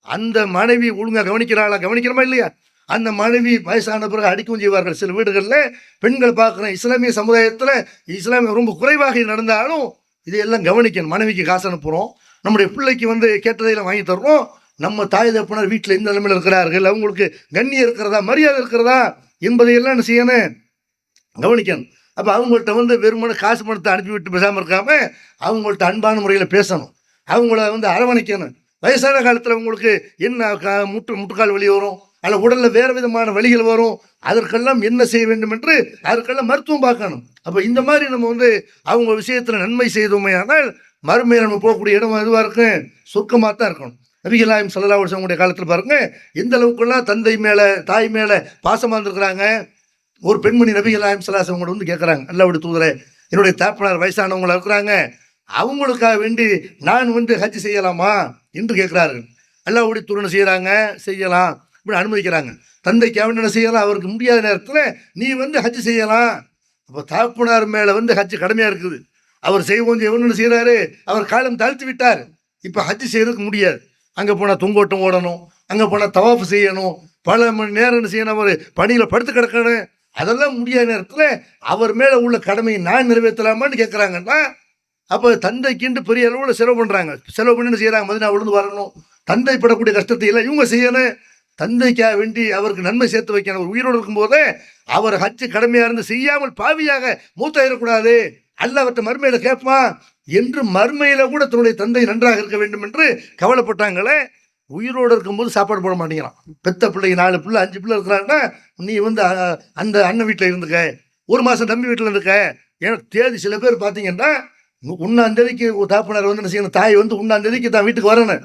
அந்த மனைவி ஒழுங்கா கவனிக்கிறாளா? கவனிக்கிறோமா இல்லையா? அந்த மனைவி வயசான பிறகு அடிக்கவும் செய்வார்கள். சில வீடுகளில் பெண்கள் பார்க்குறேன், இஸ்லாமிய சமுதாயத்தில் இஸ்லாமிய ரொம்ப குறைவாக நடந்தாலும் இதையெல்லாம் கவனிக்கணும். மனைவிக்கு காசு அனுப்புகிறோம், நம்முடைய பிள்ளைக்கு கேட்டதையெல்லாம் வாங்கி தர்றோம். நம்ம தாய் தகப்பனர் வீட்டில் எந்த நிலைமையில் இருக்கிறார்கள், அவங்களுக்கு கண்ணியம் இருக்கிறதா, மரியாதை இருக்கிறதா என்பதையெல்லாம் என்ன செய்யணும்? கவனிக்கணும். அப்போ அவங்கள்ட்ட வெறுமனை காசு பணத்தை அனுப்பிவிட்டு பேசாமல் இருக்காம அவங்கள்ட்ட அன்பான முறையில் பேசணும், அவங்கள அரவணைக்கணும். வயசான காலத்தில் அவங்களுக்கு என்ன முட்டுக்கால் வலி வரும், அல்ல உடலில் வேறு விதமான வலிகள் வரும், அதற்கெல்லாம் என்ன செய்ய வேண்டும் என்று அதற்கெல்லாம் மருத்துவம் பார்க்கணும். அப்போ இந்த மாதிரி நம்ம அவங்க விஷயத்தில் நன்மை செய்தோமே ஆனால் மறுமையில் நம்ம போகக்கூடிய இடம் எதுவாக இருக்கும்? சொர்க்கமாக தான் இருக்கணும். நபிகள் நாயகம் ஸல்லல்லாஹு அலைஹி வஸல்லம் காலத்தில் பாருங்க எந்த அளவுக்குலாம் தந்தை மேலே தாய் மேலே பாசமாக இருந்திருக்கிறாங்க. ஒரு பெண்மணி நபிகள் நாயகம் ஸல்லல்லாஹு அலைஹி வஸல்லம் கேட்குறாங்க, அல்லாஹ்வுடைய தூதரே, என்னுடைய தாப்பனார் வயசானவங்களா இருக்கிறாங்க, அவங்களுக்காக வேண்டி நான் ஹஜ் செய்யலாமா என்று கேட்குறார்கள். அல்லாஹ்வுடைய தூதர் செய்கிறாங்க, செய்யலாம் இப்படி அனுமதிக்கிறாங்க. தந்தைக்கு என்ன செய்யலாம்? அவருக்கு முடியாத நேரத்தில் நீ ஹஜ் செய்யலாம். அப்போ தாப்பனார் மேலே ஹஜ் கடமையாக இருக்குது. அவர் செய்வோம் செய்கிறாரு, அவர் காலம் தாழ்த்தி விட்டார். இப்போ ஹஜ் செய்யறதுக்கு முடியாது. அங்கே போனால் தொங்கோட்டம் ஓடணும், அங்கே போனால் தவாஃப் செய்யணும், பல மணி நேரம் செய்யணும், அவர் பணியில் படுத்து கிடக்கணும். அதெல்லாம் முடியாத நேரத்தில் அவர் மேலே உள்ள கடமையை நான் நிறைவேற்றலாமான்னு கேட்குறாங்கன்னா, அப்போ தந்தைக்குண்டு பெரிய அளவில் செலவு பண்ணுறாங்க. செலவு பண்ணி செய்கிறாங்க, மதினா விழுந்து வரணும், தந்தை படக்கூடிய கஷ்டத்தை எல்லாம் இவங்க செய்யணும். தந்தைக்காக வேண்டி அவருக்கு நன்மை சேர்த்து வைக்கணும். ஒரு உயிரோடு இருக்கும்போதே அவர் ஹஜ் கடமையாக இருந்து செய்யாமல் பாவியாக மூத்தாயிடக்கூடாது, அல்லாஹ் அவர்கிட்ட மறுமையில கேட்பான் என்று மறுமையில கூட தன்னுடைய தந்தை நன்றாக இருக்க வேண்டும் என்று கவலைப்பட்டாங்களே. உயிரோடு இருக்கும்போது சாப்பாடு போட மாட்டேங்கிறான். பெத்த பிள்ளை 4 பிள்ளை 5 பிள்ளை இருக்கிறாங்கன்னா நீ அந்த அண்ணன் வீட்டில் இருந்துக்க, 1 மாதம் தம்பி வீட்டில் இருந்துக்க. ஏன்னா தேதி சில பேர் பார்த்தீங்கன்னா 1ஆம் தேதிக்கு தாப்பனார் என்ன செய்யணும், தாய் 1ஆம் தேதிக்கு தான் வீட்டுக்கு வரணும்,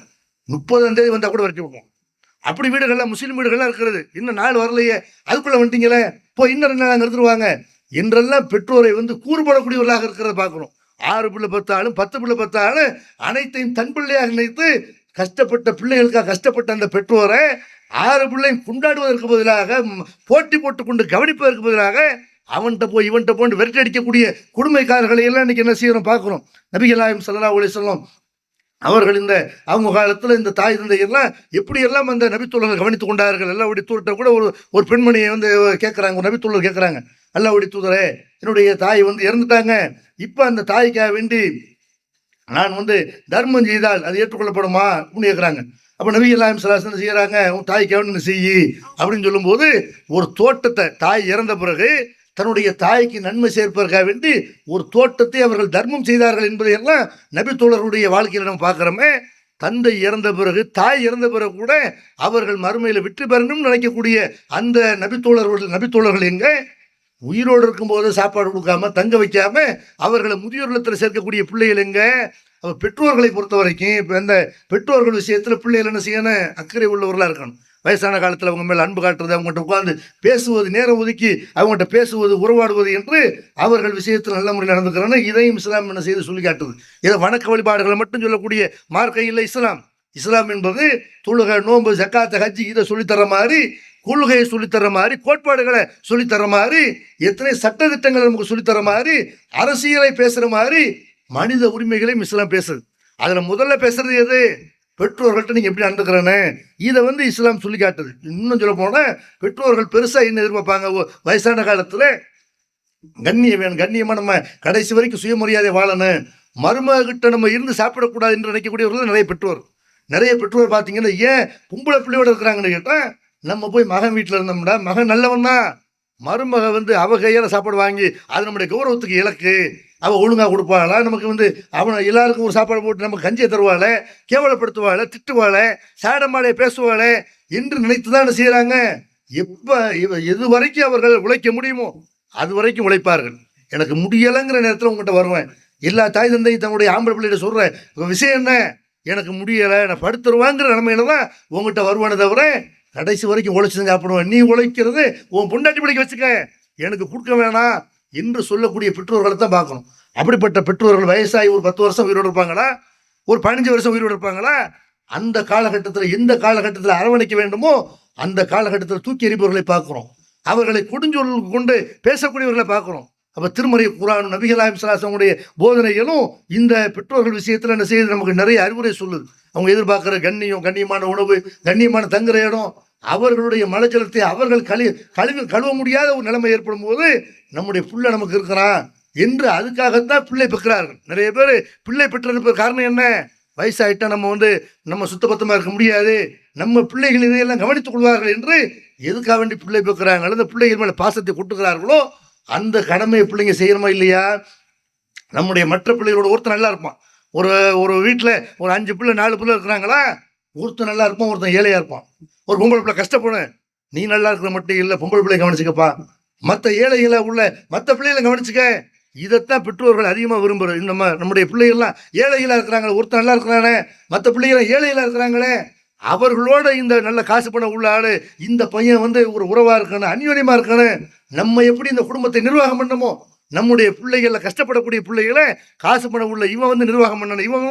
30ஆம் தேதி வந்தால் கூட வரட்டி விடுவோம். அப்படி வீடுகள்லாம் முஸ்லீம் வீடுகள்லாம் இருக்கிறது. இன்னும் நாள் வரலையே, அதுக்குள்ளே வந்துட்டீங்களே, இப்போ இன்னும் 2 நாள் எடுத்துருவாங்க என்றெல்லாம் பெற்றோரை கூறுபடக்கூடியவர்களாக இருக்கிறத பார்க்கணும். 6 பிள்ளை 10 ஆளும் 10 பிள்ளை 10 ஆளும் அனைத்தையும் தன் பிள்ளையாக நினைத்து கஷ்டப்பட்ட பிள்ளைகளுக்காக கஷ்டப்பட்ட அந்த பெற்றோரை 6 பிள்ளையும் கொண்டாடுவதற்கு பதிலாக போட்டி போட்டுக்கொண்டு கவனிப்பதற்கு பதிலாக அவன்கிட்ட போய் இவன்கிட்ட போட்டு விரட்டி அடிக்கக்கூடிய கொடுமைக்காரர்களை எல்லாம் இன்னைக்கு என்ன செய்யறோம் பார்க்குறோம். நபிகள் நாயகம் ஸல்லல்லாஹு அலைஹி வஸல்லம் அவர்கள் அவங்க காலத்தில் இந்த தாய் தந்தையெல்லாம் எப்படியெல்லாம் அந்த நபித்தோழர்கள் கவனித்து கொண்டார்கள். அல்லாஹ்வுடைய தூதர்கிட்ட கூட ஒரு பெண்மணியை கேட்குறாங்க, ஒரு நபித்தோழர் கேட்குறாங்க, அல்லாஹ்வுடைய தூதரே, என்னுடைய தாய் இறந்துட்டாங்க, இப்போ அந்த தாய்க்காக வேண்டி நான் தர்மம் செய்தால் அது ஏற்றுக்கொள்ளப்படுமா அப்படின்னு கேட்குறாங்க. அப்போ நபிகள் நாயகம் ஸல்லல்லாஹு அலைஹி வஸல்லம் செய்கிறாங்க, உன் தாய்க்கு வேணும் செய்யி அப்படின்னு சொல்லும்போது ஒரு தோட்டத்தை தாய் இறந்த பிறகு தன்னுடைய தாய்க்கு நன்மை சேர்ப்பதற்காக வேண்டி ஒரு தோட்டத்தை அவர்கள் தர்மம் செய்தார்கள் என்பதையெல்லாம் நபித்தோழர்களுடைய வாழ்க்கையில் நம்ம பார்க்குறோமே. தந்தை இறந்த பிறகு தாய் இறந்த பிறகு கூட அவர்கள் மறுமையில் வெற்றி பெறணும்னு நினைக்கக்கூடிய அந்த நபித்தோழர்கள் எங்க உயிரோடு இருக்கும்போது சாப்பாடு கொடுக்காம தங்க வைக்காம அவர்களை முதியோர் இல்லத்தில் சேர்க்கக்கூடிய பிள்ளைகள் எங்க? பெற்றோர்களை பொறுத்த வரைக்கும் இப்போ இந்த பெற்றோர்கள் விஷயத்தில் பிள்ளைகள் என்ன செய்யணும், அக்கறை உள்ளவர்களாக இருக்கணும். வயசான காலத்தில் அவங்க மேலே அன்பு காட்டுறது, அவங்ககிட்ட உட்கார்ந்து பேசுவது, நேரம் ஒதுக்கி அவங்ககிட்ட பேசுவது, உறவாடுவது என்று அவர்கள் விஷயத்தில் நல்ல முறை நடந்துக்கிறான்னு இதையும் இஸ்லாம் என்ன செய்து சொல்லி காட்டுது. இதை வணக்க வழிபாடுகளை மட்டும் சொல்லக்கூடிய மார்க்கம் இல்லை இஸ்லாம். இஸ்லாம் என்பது தொழுகை, நோன்பு, ஜக்காத், ஹஜ் இதை சொல்லித்தர மாதிரி, கொள்கையை சொல்லித்தர மாதிரி, கோட்பாடுகளை சொல்லித்தர மாதிரி, எத்தனை சட்டத்திட்டங்களை நமக்கு சொல்லித்தர மாதிரி, அரசியலை பேசுகிற மாதிரி மனித உரிமைகளையும் இஸ்லாம் பேசுது. அதில் முதல்ல பேசுறது எது? பெற்றோர்கள்ட்ட நீங்கள் எப்படி நடந்துக்கிறேன்னு இதை இஸ்லாம் சொல்லி காட்டுது. இன்னும் சொல்ல போனால் பெற்றோர்கள் பெருசாக என்ன எதிர்பார்ப்பாங்க, வயசான காலத்தில் கண்ணியம் வேணும், கண்ணியமாக நம்ம கடைசி வரைக்கும் சுயமரியாதை வாழணும், மருமகிட்ட நம்ம இருந்து சாப்பிடக்கூடாது என்று நினைக்கக்கூடியவர்கள் நிறைய பெற்றோர் பார்த்தீங்கன்னா ஏன் பொம்பளை பிள்ளையோடு இருக்கிறாங்கன்னு கேட்டால், நம்ம போய் மகன் வீட்டில் இருந்தோம்னா மகன் நல்லவன் தான், மருமக அவ கையால் சாப்பாடு வாங்கி அது நம்முடைய கௌரவத்துக்கு இலக்கு, அவள் ஒழுங்காக கொடுப்பாளா, நமக்கு அவனை எல்லாருக்கும் ஒரு சாப்பாடு போட்டு நமக்கு கஞ்சியை தருவாளே, கேவலப்படுத்துவாளே, திட்டுவாளே, சாடமாடே பேசுவாளே என்று நினைத்து தான் என்ன செய்கிறாங்க. எப்போ எது வரைக்கும் அவர்கள் உழைக்க முடியுமோ அது வரைக்கும் உழைப்பார்கள். எனக்கு முடியலைங்கிற நேரத்தில் உங்கள்கிட்ட வருவேன். எல்லா தாய் தந்தையும் தன்னுடைய ஆம்பளை பிள்ளைகிட்ட சொல்கிற விஷயம் என்ன, எனக்கு முடியலை நான் படுத்துருவாங்கிற நிலைமையில தான் உங்கள்கிட்ட வருவானே தவிர கடைசி வரைக்கும் உழைச்சி தான் சாப்பிடுவேன். நீ உழைக்கிறது உன் பொண்டாட்டி பிள்ளைக்கு வச்சுக்க, எனக்கு கொடுக்க வேணாம் என்று சொல்லக்கூடிய பெற்றோர்களை தான் பார்க்கணும். அப்படிப்பட்ட பெற்றோர்கள் வயசாகி ஒரு 10 வருஷம் உயிரோடு இருப்பாங்களா, ஒரு 15 வருஷம் உயிரோடு இருப்பாங்களா? அந்த காலகட்டத்தில் எந்த காலகட்டத்தில் அரவணைக்க வேண்டுமோ அந்த காலகட்டத்தில் தூக்கி எறிபவர்களை பார்க்குறோம். அவர்களை கொடுஞ்சொல் கொண்டு பேசக்கூடியவர்களை பார்க்குறோம். அப்போ திருமறை குர்ஆன் நபிகள் நாயகம் ஸல்லல்லாஹு அலைஹி வஸல்லம் போதனைகளும் இந்த பெற்றோர்கள் விஷயத்தில் என்ன செய்யுது, நமக்கு நிறைய அறிவுரை சொல்லுது. அவங்க எதிர்பார்க்குற கண்ணியம், கண்ணியமான உணவு, கண்ணியமான தங்குற இடம், அவர்களுடைய மலஜலத்தை அவர்கள் கழுவ முடியாத ஒரு நிலைமை ஏற்படும் போது நம்முடைய புள்ள நமக்கு இருக்கிறான் என்று அதுக்காகத்தான் பிள்ளை பெற்கிறார்கள். நிறைய பேர் பிள்ளை பெற்றிருப்ப காரணம் என்ன, வயசாயிட்டா நம்ம சுத்தபத்தமாக இருக்க முடியாது, நம்ம பிள்ளைகள் இதையெல்லாம் கவனித்துக் கொள்வார்கள் என்று எதுக்காக வேண்டி பிள்ளை பெற்கிறாங்க, அந்த பிள்ளைகள் மேலே பாசத்தை கொட்டுகிறார்களோ அந்த கடமையை பிள்ளைங்க செய்யணுமா இல்லையா? நம்முடைய மற்ற பிள்ளைகளோட ஒருத்தர் நல்லா இருப்பான். ஒரு வீட்டில் ஒரு 5 பிள்ளை 4 பிள்ளை இருக்கிறாங்களா, ஒருத்தர் நல்லா இருப்பான், ஒருத்தன் ஏழையாக இருப்பான். ஒரு பொம்பளை பிள்ளை கஷ்டப்படும், நீ நல்லா இருக்கிற மட்டும் இல்லை, பொம்பளை பிள்ளை கவனிச்சுக்கப்பா, மற்ற ஏழைகளை உள்ள மற்ற பிள்ளைகளை கவனிச்சுக்க. இதைத்தான் பெற்றோர்கள் அதிகமாக விரும்புகிறோம். நம்முடைய பிள்ளைகள்லாம் ஏழைகளாக இருக்கிறாங்களே, ஒருத்தர் நல்லா இருக்கிறானே, மற்ற பிள்ளைகளாம் ஏழைகளாக இருக்கிறாங்களே, அவர்களோட இந்த நல்ல காசு பணம் உள்ள ஆளு இந்த பையன் ஒரு உறவாக இருக்கணும், அந்யோன்யமாக இருக்கணும். நம்ம எப்படி இந்த குடும்பத்தை நிர்வாகம் பண்ணணுமோ, நம்முடைய பிள்ளைகளை கஷ்டப்படக்கூடிய பிள்ளைகளை காசு பணம் உள்ள இவன் நிர்வாகம் பண்ணணும், இவன்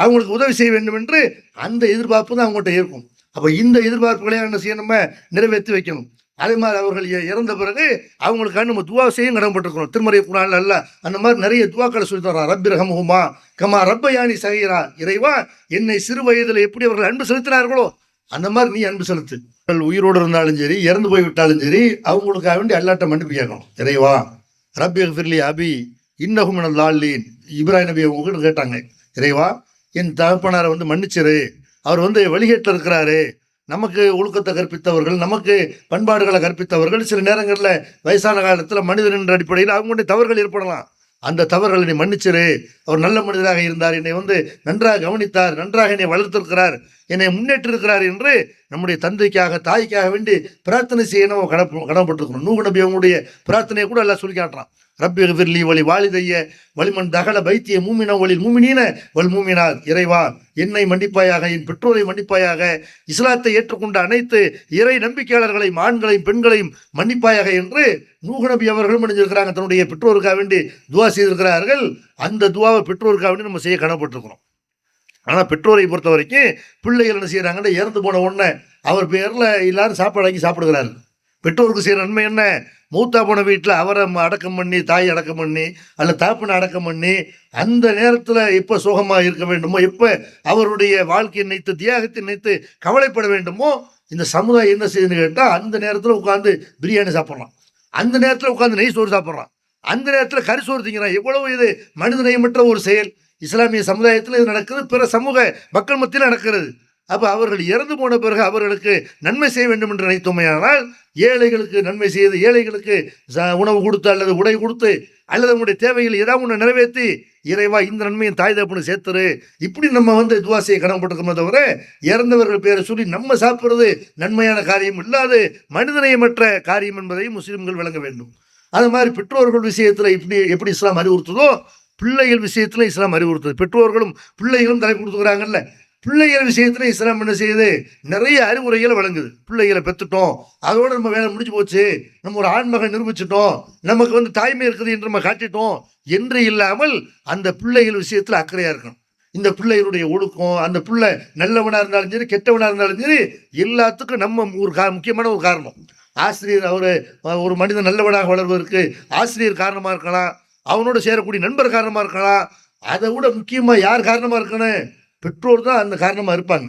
அவங்களுக்கு உதவி செய்ய வேண்டும் என்று அந்த எதிர்பார்ப்பு தான் அவங்கள்ட்ட இருக்கும். அப்போ இந்த எதிர்பார்ப்புகளை என்ன செய்ய நம்ம நிறைவேற்றி வைக்கணும். அதே மாதிரி அவர்கள் இறந்த பிறகு அவங்களுக்காக நம்ம துவா செய்யும் கடமைப்பட்டிருக்கணும். திருமறை குர்ஆன்ல அல்ல அந்த மாதிரி நிறைய துவாக்களை சொல்லி தர்றான். ரப்பி ரஹம்ஹுமா கமா ரப்பயானி சகீரா, இறைவா என்னை சிறு வயதில் எப்படி அவர்கள் அன்பு செலுத்தினார்களோ அந்த மாதிரி நீ அன்பு செலுத்து. உயிரோடு இருந்தாலும் சரி, இறந்து போய் விட்டாலும் சரி, அவங்களுக்காக வேண்டி அல்லாட்ட மன்னிப்பு கேட்கணும். இறைவா ரப்பி ஃபிர்லி அபி இன்னஹு மினல் லாலீன், இப்ராஹிம் நபி அவங்க கேட்டாங்க, இறைவா என் தகப்பனாரை மன்னிச்சிரு, அவர் வழிகேட்டில் இருக்கிறாரு, நமக்கு ஒழுக்கத்தை கற்பித்தவர்கள், நமக்கு பண்பாடுகளை கற்பித்தவர்கள், சில நேரங்களில் வயசான காலத்தில் மனிதன் என்ற அடிப்படையில் அவங்களுடைய தவறுகள் ஏற்படலாம், அந்த தவறுகளை நீ மன்னிச்சிரு, அவர் நல்ல மனிதராக இருந்தார், என்னை நன்றாக கவனித்தார், நன்றாக என்னை வளர்த்திருக்கிறார், என்னை முன்னேற்றிருக்கிறார் என்று நம்முடைய தந்தைக்காக தாய்க்காக வேண்டி பிரார்த்தனை செய்யணும் கடமைப்பட்டிருக்கணும். நூஹ் நபி அவங்களுடைய பிரார்த்தனையை கூட எல்லாம் சொல்லி காட்டுறான். ரப்பி ஃபிர்லி வலி வாலிதைய வலிமன் தகல பைத்திய மூமின வலில் மூமினீன வல் மூமினார், இறைவா என்னை மன்னிப்பாயாக, என் பெற்றோரை மன்னிப்பாயாக, இஸ்லாத்தை ஏற்றுக்கொண்ட அனைத்து இறை நம்பிக்கையாளர்களையும் ஆண்களையும் பெண்களையும் மன்னிப்பாயாக என்று நூஹ் நபி அவர்களும் அணிஞ்சிருக்கிறாங்க. தன்னுடைய பெற்றோருக்காக வேண்டி துவா செய்திருக்கிறார்கள். அந்த துவாவை பெற்றோருக்காக வேண்டி நம்ம செய்ய கடமைப்பட்டிருக்கிறோம். ஆனால் பெற்றோரை பொறுத்த வரைக்கும் பிள்ளைகள் என்ன செய்கிறாங்கன்னா, இறந்து போன உடனே அவர் பேரில் எல்லாரும் சாப்பாடு வாங்கி சாப்பிடுகிறாரு. பெற்றோருக்கு செய்கிற நன்மை என்ன, மூத்தா போன வீட்டில் அவரை அடக்கம் பண்ணி, தாய் அடக்கம் பண்ணி, அல்ல தாப்பனை அடக்கம் பண்ணி, அந்த நேரத்தில் எப்போ சோகமாக இருக்க வேண்டுமோ, எப்போ அவருடைய வாழ்க்கையை நினைத்து தியாகத்தை நினைத்து கவலைப்பட வேண்டுமோ, இந்த சமுதாயம் என்ன செய்யுதுன்னு கேட்டால் அந்த நேரத்தில் உட்காந்து பிரியாணி சாப்பிட்றான், அந்த நேரத்தில் உட்காந்து நெய் சோறு சாப்பிட்றான், அந்த நேரத்தில் கரிசோறு திங்கிறான். எவ்வளவு இது மனிதநேயமற்ற ஒரு செயல். இஸ்லாமிய சமுதாயத்தில் இது நடக்குது, பிற சமூக மக்கள் மத்தியில் நடக்கிறது. அப்போ அவர்கள் இறந்து போன பிறகு அவர்களுக்கு நன்மை செய்ய வேண்டும் என்று நினைத்தோமையானால், ஏழைகளுக்கு நன்மை செய்து, ஏழைகளுக்கு உணவு கொடுத்து அல்லது உடை கொடுத்து அல்லது அவங்களுடைய தேவைகள் ஏதாவது ஒன்று நிறைவேற்றி, இறைவா இந்த நன்மையின் தாய் தகப்பனு சேர்த்துரு, இப்படி நம்ம துவா செய்ய கடமைப்பட்டிருக்கோமே தவிர இறந்தவர்கள் பேரை சொல்லி நம்ம சாப்பிட்றது நன்மையான காரியம் இல்லாது மனிதநேயமற்ற காரியம் என்பதை முஸ்லிம்கள் விளங்க வேண்டும். அது மாதிரி பெற்றோர்கள் விஷயத்தில் எப்படி இஸ்லாம் அறிவுறுத்துதோ, பிள்ளைகள் விஷயத்தில் இஸ்லாம் அறிவுறுத்துது. பெற்றோர்களும் பிள்ளைகளும் தலை கொடுத்துக்கிறாங்கல்ல, பிள்ளைகள் விஷயத்துல இஸ்லாம் என்ன செய்யுது, நிறைய அறிவுரைகளை வழங்குது. பிள்ளைகளை பெற்றுட்டோம், அதோட நம்ம வேலை முடிஞ்சு போச்சு, நம்ம ஒரு ஆண்மகன் நிரூபிச்சிட்டோம், நமக்கு தாய்மை இருக்குது என்று நம்ம காட்டிட்டோம் என்று இல்லாமல் அந்த பிள்ளைகள் விஷயத்துல அக்கறையா இருக்கணும். இந்த பிள்ளைகளுடைய ஒழுக்கம், அந்த பிள்ளை நல்லவனா இருந்தாலும் சரி கெட்டவனா இருந்தாலும் சரி, எல்லாத்துக்கும் நம்ம முக்கியமான ஒரு காரணம். ஆசிரியர் ஒரு மனிதன் நல்லவனாக வளர்வதற்கு ஆசிரியர் காரணமா இருக்கலாம், அவனோட சேரக்கூடிய நண்பர் காரணமா இருக்கலாம். அதை விட முக்கியமா யார் காரணமா இருக்கணும், பெற்றோர் தான் அந்த காரணமாக இருப்பாங்க.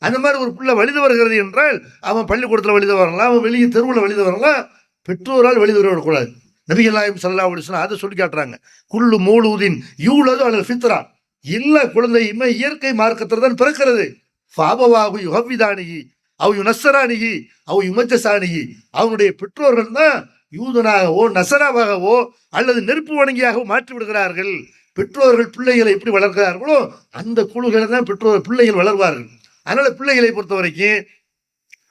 அந்த மாதிரி ஒரு பிள்ளை வலிது வருகிறது என்றால் அவன் பள்ளிக்கூடத்தில் வலிது வரலாம், அவன் வெளியே தெருவில் வலிது வரலாம், பெற்றோரால் வலிது வரக்கூடாது. நபிகள் நாயகம் ஸல்லல்லாஹு அலைஹி வஸல்லம் அதை சொல்லி காட்டுறாங்க. குல்லு மௌலூதின் யூலது அலல் ஃபித்ரா, எல்லா குழந்தையுமே இயற்கை மார்க்கத்தில் தான் பிறக்கிறது. ஃபாபவாஹு யுஹவ்விதானிஹி அவ் யுனஸ்ஸரானிஹி அவ் யுமஜ்ஜஸானிஹி, அவனுடைய பெற்றோர்கள் தான் யூதனாகவோ நசராவாகவோ அல்லது நெருப்பு வணங்கியாகவோ மாற்றி விடுகிறார்கள். பெற்றோர்கள் பிள்ளைகளை எப்படி வளர்க்கிறார்களோ அந்த குழுகளை தான் பிள்ளைகள் வளர்வார்கள். அதனால பிள்ளைகளை பொறுத்த வரைக்கும்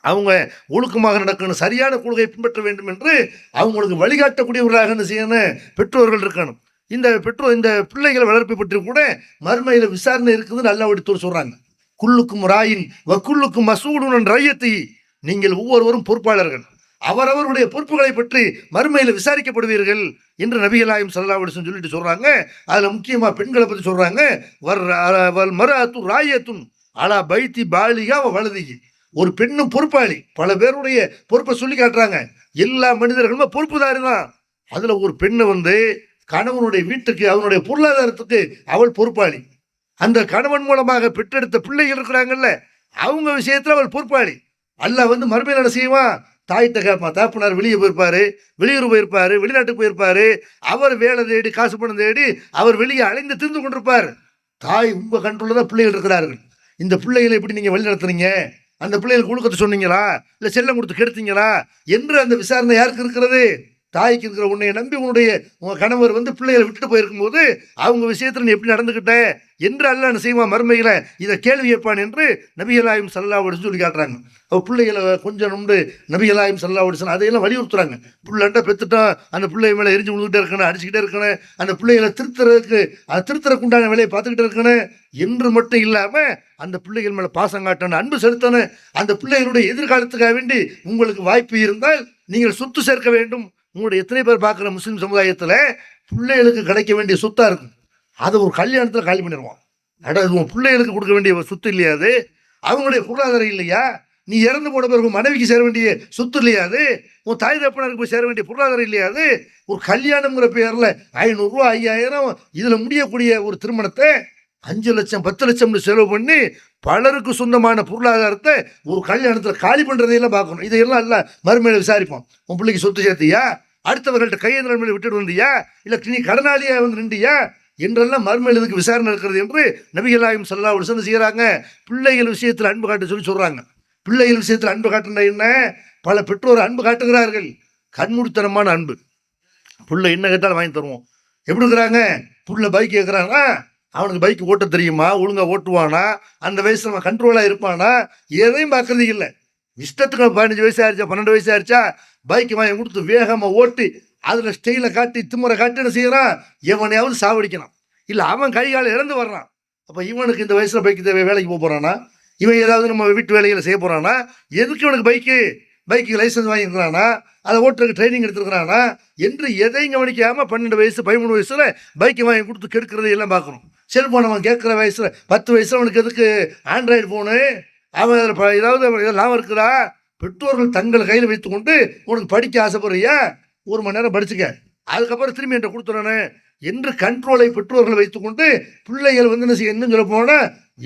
அவங்க ஒழுக்கமாக நடக்கணும், சரியான கொள்கையை பின்பற்ற வேண்டும் என்று அவங்களுக்கு வழிகாட்டக்கூடியவர்களாக என்ன செய்யணும், பெற்றோர்கள் இருக்கணும். இந்த பிள்ளைகளை வளர்ப்பை பற்றி கூட மறுமையில விசாரணை இருக்குதுன்னு அல்லாஹ் சொல்றாங்க. குல்லுக்கும் ராயின் வக்குல்லுக்கும் மசூலுன் ரய்யத்தி, நீங்கள் ஒவ்வொருவரும் பொறுப்பாளர்கள், அவரவருடைய பொறுப்புகளை பற்றி மறுமையில விசாரிக்கப்படுவீர்கள் என்று நபிகள் நாயகம் ஸல்லல்லாஹு அலைஹி வஸல்லம் சொல்லிட்டு சொல்றாங்க. அதுல முக்கியமா பெண்களை பற்றி சொல்றாங்க. வல் மர்அத்து ராயத்துன் அலா பைத்தி பாலிகா வ வலதிஹி, ஒரு பெண்ணும் பொறுப்பாளி. பல பேருடைய பொறுப்பை சொல்லி காட்டுறாங்க. எல்லா மனிதர்களுமே பொறுப்புதாரி தான். அதுல ஒரு பெண்ணை கணவனுடைய வீட்டுக்கு, அவனுடைய பொருளாதாரத்துக்கு அவள் பொறுப்பாளி. அந்த கணவன் மூலமாக பெற்றெடுத்த பிள்ளைகள் இருக்கிறாங்கல்ல, அவங்க விஷயத்துல அவள் பொறுப்பாளி. அல்லாஹ் மறுமையில என்ன செய்வான், தாய்கிட்ட கேட்பான். தாப்பனார் வெளியே போயிருப்பாரு, வெளியூர் போயிருப்பாரு, வெளிநாட்டுக்கு போயிருப்பாரு, அவர் வேலை தேடி காசு பணம் தேடி அவர் வெளியே அலைந்து திரிந்து கொண்டிருப்பார். தாய் உங்க கண்ட்ரோல்ல தான் பிள்ளைகள் இருக்கிறார்கள். இந்த பிள்ளைகளை எப்படி நீங்க வழி நடத்துறீங்க, அந்த பிள்ளைகளுக்கு ஒழுக்கத்தை சொன்னீங்களா, இல்ல செல்லம் கொடுத்து கெடுத்தீங்களா என்று அந்த விசாரணை யாருக்கு இருக்கிறது, தாய்க்கு இருக்கிற. உன்னை நம்பி உங்க கணவர் பிள்ளைகளை விட்டுட்டு போயிருக்கும் போது அவங்க விஷயத்துல நீ எப்படி நடந்துகிட்ட என்று அல்லாஹ் என்ன செய்வான், மறுமையில இதை கேள்வி கேட்பான் என்று நபிகள் நாயகம் ஸல்லல்லாஹு அலைஹி வஸல்லம் சொல்லி காட்டுறாங்க. பிள்ளைகளை கொஞ்சம் நபிகள் நாயகம் ஸல்லல்லாஹு அலைஹி வஸல்லம் அதையெல்லாம் வலியுறுத்துறாங்க. புள்ளண்ட பெத்துட்டோம், அந்த பிள்ளை மேலே எரிஞ்சு விழுந்துகிட்டே இருக்கணும், அடிச்சுக்கிட்டே இருக்கணும், அந்த பிள்ளைகளை திருத்தறக்குண்டான வேலையை பார்த்துக்கிட்டே இருக்கணும் என்று மட்டும் இல்லாம அந்த பிள்ளைகள் மேல பாசம் காட்டணும், அன்பு செலுத்தணும். அந்த பிள்ளைகளுடைய எதிர்காலத்துக்காக வேண்டி உங்களுக்கு வாய்ப்பு இருந்தால் நீங்கள் சொத்து சேர்க்க வேண்டும். உங்களுடைய எத்தனை பேர் பார்க்குற முஸ்லீம் சமுதாயத்தில் பிள்ளைகளுக்கு கிடைக்க வேண்டிய சொத்தா இருக்கும், அதை ஒரு கல்யாணத்தில் காலி பண்ணிடுவான். உன் பிள்ளைகளுக்கு கொடுக்க வேண்டிய சொத்து இல்லையா, அது அவங்களுடைய பொருளாதாரம் இல்லையா, நீ இறந்து போன பிறகு மனைவிக்கு சேர வேண்டிய சொத்து இல்லையா, அது உன் தாய் தப்பனருக்கு போய் சேர வேண்டிய பொருளாதாரம் இல்லையா, அது ஒரு கல்யாணம்ங்கிற பேரில் 500 ரூபா 5000 இதில் முடியக்கூடிய ஒரு திருமணத்தை 5 லட்சம் 10 லட்சம்னு செலவு பண்ணி பலருக்கு சொந்தமான பொருளாதாரத்தை ஒரு கல்யாணத்தில் காலி பண்ணுறதையெல்லாம் பார்க்கணும். இதையெல்லாம் இல்லை மறுமையில விசாரிப்போம். உன் பிள்ளைக்கு சொத்து சேர்த்தியா, அடுத்தவர்கள்ட்ட கையேந்திர மேலே விட்டுட்டு வந்தியா, இல்லை நீ கடனாளியா நின்றியா என்றெல்லாம் மறுமையில இதுக்கு விசாரணை இருக்கிறது என்று நபிகள் நாயகம் ஸல்லல்லாஹு அலைஹி வஸல்லம் செய்கிறாங்க. பிள்ளைகள் விஷயத்தில் அன்பு காட்ட சொல்றாங்க. பிள்ளைகள் விஷயத்தில் அன்பு காட்டுனா என்ன, பல பெற்றோர் அன்பு காட்டுகிறார்கள், கண்மூடித்தனமான அன்பு. பிள்ளை என்ன கேட்டாலும் வாங்கி தருவோம். எப்படி இருக்கிறாங்க, புள்ள பைக் கேட்குறாங்கன்னா அவனுக்கு பைக் ஓட்ட தெரியுமா, ஒழுங்கா ஓட்டுவானா, அந்த வயசுல அவன் கண்ட்ரோலா இருப்பானா, எதையும் பார்க்கறது இல்லை. இஷ்டத்துக்கு 15 வயசு ஆயிடுச்சா 12 வயசு ஆயிடுச்சா பைக் வாங்கி கொடுத்து வேகமா ஓட்டி அதுல ஸ்டைல காட்டி திமுறை காட்டி என்ன செய்யறான், எவனையாவது சாவடிக்கிறான், இல்ல அவன் கைகால இழந்து வர்றான். அப்ப இவனுக்கு இந்த வயசுல பைக் தேவை, வேலைக்கு போறானா, இவன் ஏதாவது நம்ம வீட்டு வேலைகளை செய்ய போறானா, எதுக்கு இவனுக்கு பைக்கு லைசன்ஸ் வாங்கியிருக்கிறானா, அதை ஓட்டுறதுக்கு ட்ரைனிங் எடுத்துருக்கிறானா என்று எதையும் கவனிக்காம 12 வயசு 13 வயசுல பைக்கை வாங்கி கொடுத்து கெடுக்கிறது எல்லாம் பார்க்கணும். செல்போன் அவன் கேட்குற வயசுல 10 வயசுல அவனுக்கு எதுக்கு ஆண்ட்ராய்டு போனு, அவன் ஏதாவது லாபம் இருக்குதா, பெற்றோர்கள் தங்கள் கையில் வைத்து கொண்டு உனக்கு படிக்க ஆசைப்படுறியா 1 மணி நேரம் படிச்சுக்க, அதுக்கப்புறம் திரும்பி என்கிட்ட கொடுத்துறானு என்று கண்ட்ரோலை பெற்றோர்கள் வைத்துக்கொண்டு பிள்ளைகள் என்ன சொல்ல போனா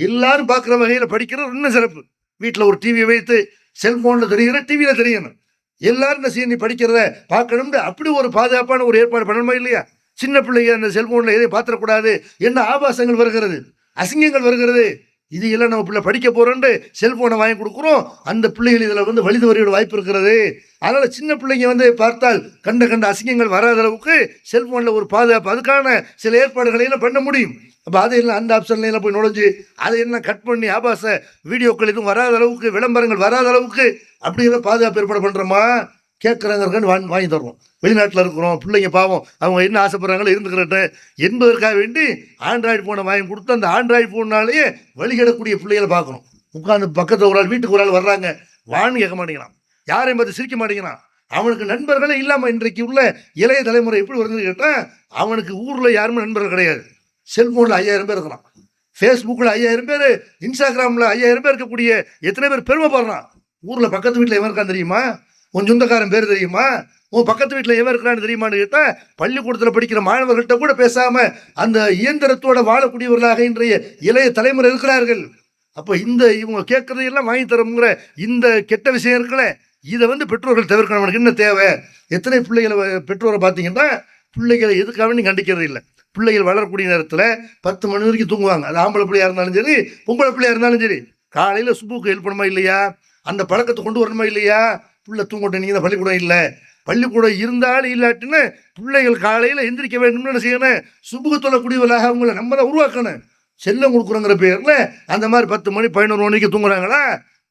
எல்லாரும் பார்க்குற வகையில் படிக்கிறது இன்னும் சிறப்பு. வீட்டில் ஒரு டிவியை வைத்து செல்போனில் தெரிகிற டிவியில் தெரியணும், எல்லாரும் என்ன செய்ய நீ படிக்கிறத பார்க்கணும்னு அப்படி ஒரு பாதுகாப்பான ஒரு ஏற்பாடு பண்ணணுமா இல்லையா. சின்ன பிள்ளைங்க அந்த செல்போனில் எதையும் பார்த்துடக்கூடாது, என்ன ஆபாசங்கள் வருகிறது, அசிங்கங்கள் வருகிறது, இது எல்லாம் நம்ம பிள்ளை படிக்க போறோன்னு செல்போனை வாங்கி கொடுக்குறோம். அந்த பிள்ளைகள் இதில் வழிது வரையோட வாய்ப்பு இருக்கிறது. அதனால சின்ன பிள்ளைங்க பார்த்தால் கண்ட அசிங்கங்கள் வராத அளவுக்கு செல்போனில் ஒரு பாதுகாப்பு, அதுக்கான சில ஏற்பாடுகளை எல்லாம் பண்ண முடியும். அப்போ அதையெல்லாம் அந்த ஆப்ஷன்ல எல்லாம் போய் நுழைஞ்சு அதையெல்லாம் கட் பண்ணி ஆபாச வீடியோக்கள் எதுவும் வராத அளவுக்கு, விளம்பரங்கள் வராத அளவுக்கு அப்படியெல்லாம் பாதுகாப்பு ஏற்பாடு பண்றோமா, கேட்குறாங்க வாங்கி தருவோம். வெளிநாட்டில் இருக்கிறோம், பிள்ளைங்க பாவம் அவங்க என்ன ஆசைப்படுறாங்களோ இருந்துக்கிறேன் என்பதற்காக வேண்டி ஆண்ட்ராய்டு ஃபோனை வாங்கி கொடுத்து அந்த ஆண்ட்ராய்டு ஃபோன்னாலேயே வழிகிடக்கூடிய பிள்ளைகளை பார்க்கணும். உட்காந்து பக்கத்தில் ஒரு ஆள் வீட்டுக்கு ஒரு ஆள் வர்றாங்க, வான்னு கேட்க மாட்டேங்கிறான், யாரையும் பார்த்து சிரிக்க மாட்டேங்கிறான். அவனுக்கு நண்பர்களே இல்லாமல் இன்றைக்கு உள்ள இளைய தலைமுறை எப்படி வருதுன்னு கேட்டால் அவனுக்கு ஊரில் யாருமே நண்பர்கள் கிடையாது. செல்போனில் 5000 பேர் இருக்கிறான், ஃபேஸ்புக்கில் 5000 பேர், இன்ஸ்டாகிராமில் 5000 பேர் இருக்கக்கூடிய எத்தனை பேர் பெருமைப்படுறான். ஊரில் பக்கத்து வீட்டில் எவன் இருக்கான்னு தெரியுமா, உன் சொந்தக்காரன் பேர் தெரியுமா, உன் பக்கத்து வீட்டில் எவன் இருக்கிறான்னு தெரியுமான்னு கேட்டால் பள்ளிக்கூடத்தில் படிக்கிற மாணவர்கள்ட்ட கூட பேசாம அந்த இயந்திரத்தோட வாழக்கூடியவர்களாக இன்றைய இளைய தலைமுறை இருக்கிறார்கள். அப்போ இவங்க கேட்கறதையெல்லாம் வாங்கி தரமுங்கிற இந்த கெட்ட விஷயம் இருக்குல்ல, இதை பெற்றோர்கள் தவிர்க்கணும். அவனுக்கு என்ன தேவை, எத்தனை பிள்ளைகளை பெற்றோரை பார்த்தீங்கன்னா பிள்ளைகளை எதுக்காக நீ கண்டிக்கிறது இல்லை. பிள்ளைகள் வளரக்கூடிய நேரத்தில் 10 மணி வரைக்கும் தூங்குவாங்க. அது ஆம்பளை பிள்ளையா இருந்தாலும் சரி பொம்பளை பிள்ளையா இருந்தாலும் சரி, காலையில் சுபுக்கு ஹெல்ப் பண்ணுமா இல்லையா, அந்த பழக்கத்தை கொண்டு வரணுமா இல்லையா. பிள்ளை தூங்கட்டும், நீங்கள் தான் பள்ளிக்கூடம் இல்லை, பள்ளிக்கூடம் இருந்தாலும் இல்லாட்டின்னு பிள்ளைகள் காலையில் எந்திரிக்க வேண்டும்னு என்ன செய்யணும், சுபுக்கு தொல்லக்கூடியவர்களாக அவங்கள நம்ம தான் உருவாக்கணும். செல்லம் கொடுக்குறோங்கிற பேரில் அந்த மாதிரி 10 மணி 11 மணிக்கு தூங்குறாங்களா,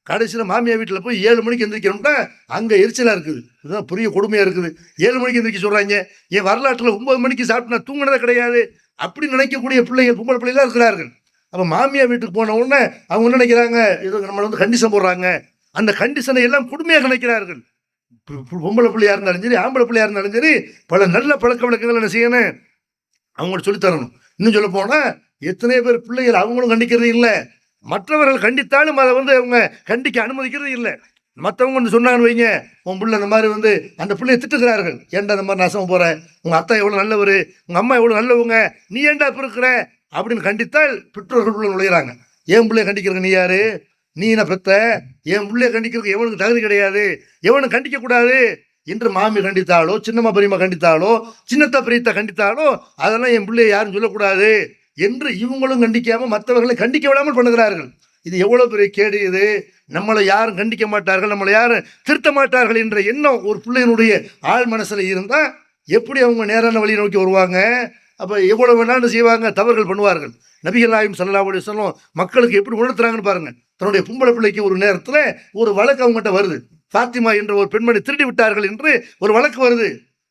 கடைசியில் மாமியார் வீட்டில் போய் 7 மணிக்கு எந்திரிக்கணும்னா அங்கே எரிச்சலாக இருக்குது. இதுதான் பெரிய கொடுமையாக இருக்குது. 7 மணிக்கு எந்திரிக்க சொல்கிறாங்க. என் வரலாற்றில் 9 மணிக்கு சாப்பிட்டு நான் தூங்கினதே கிடையாது அப்படி நினைக்கக்கூடிய பிள்ளைகள், பொம்பளை பிள்ளைலாம் இருக்கிறார்கள். அப்போ மாமியார் வீட்டுக்கு போன உடனே அவங்க என்ன நினைக்கிறாங்க, இது நம்மளை வந்து கண்டிஷன் போடுறாங்க. அந்த கண்டிஷனை எல்லாம் கொடுமையாக நினைக்கிறார்கள். பொம்பளை பிள்ளையா இருந்தாலும் சரி, ஆம்பளை பிள்ளையா இருந்தாலும் சரி, பல நல்ல பழக்க வழக்கங்கள் என்ன செய்யணும், அவங்களுக்கு சொல்லித்தரணும். இன்னும் சொல்ல போனால் எத்தனை பேர் பிள்ளைகள் அவங்களும் கண்டிக்கிறது இல்லை, மற்றவர்கள் கண்டித்தாலும் அதை வந்து அவங்க கண்டிக்க அனுமதிக்கிறது இல்லை. மற்றவங்க வந்து சொன்னாங்கன்னு வைங்க, உன் பிள்ளை இந்த மாதிரி வந்து அந்த பிள்ளையை திட்டுக்கிறார்கள். ஏன்டா இந்த மாதிரி நாசம் போகிற, உங்கள் அத்தா எவ்வளோ நல்லவர், உங்கள் அம்மா எவ்வளோ நல்லவங்க, நீ ஏன்டா இப்போ இருக்கிற அப்படின்னு கண்டித்தால் பெற்றோர்களுக்குள்ள நுழையிறாங்க. என் பிள்ளைய கண்டிக்கிறங்க நீ யாரு, நீ என்ன பெத்த, என் பிள்ளைய கண்டிக்கிறதுக்கு எவனுக்கு தகுதி கிடையாது, எவனும் கண்டிக்கக்கூடாது என்று மாமி கண்டித்தாலோ, சின்னம்மா பெரியம்மா கண்டித்தாலோ, சின்னத்தா பெரியத்தா கண்டித்தாலோ அதெல்லாம் என் பிள்ளைய யாரும் சொல்லக்கூடாது என்று இவங்களும் கண்டிக்காம மற்றவர்களை கண்டிக்க விடாமல் பண்ணுகிறார்கள். இது எவ்வளோ பெரிய கேடு. இது நம்மளை யாரும் கண்டிக்க மாட்டார்கள், நம்மளை யாரும் திருத்த மாட்டார்கள் என்ற எண்ணம் ஒரு பிள்ளையினுடைய ஆழ் மனசில் இருந்தால் எப்படி அவங்க நேரான வழியை நோக்கி வருவாங்க? அப்போ எவ்வளோ வேணாலும் செய்வாங்க, தவறுகள் பண்ணுவார்கள். நபிகள் நாயகம் ஸல்லல்லாஹு அலைஹி வஸல்லம் மக்களுக்கு எப்படி உணர்த்துறாங்கன்னு பாருங்கள். தன்னுடைய பொம்பளை பிள்ளைக்கு ஒரு நேரத்தில் ஒரு வழக்கு அவங்ககிட்ட வருது. ஃபாத்திமா என்ற ஒரு பெண்மணி திருடி விட்டார்கள் என்று ஒரு வழக்கு வருது.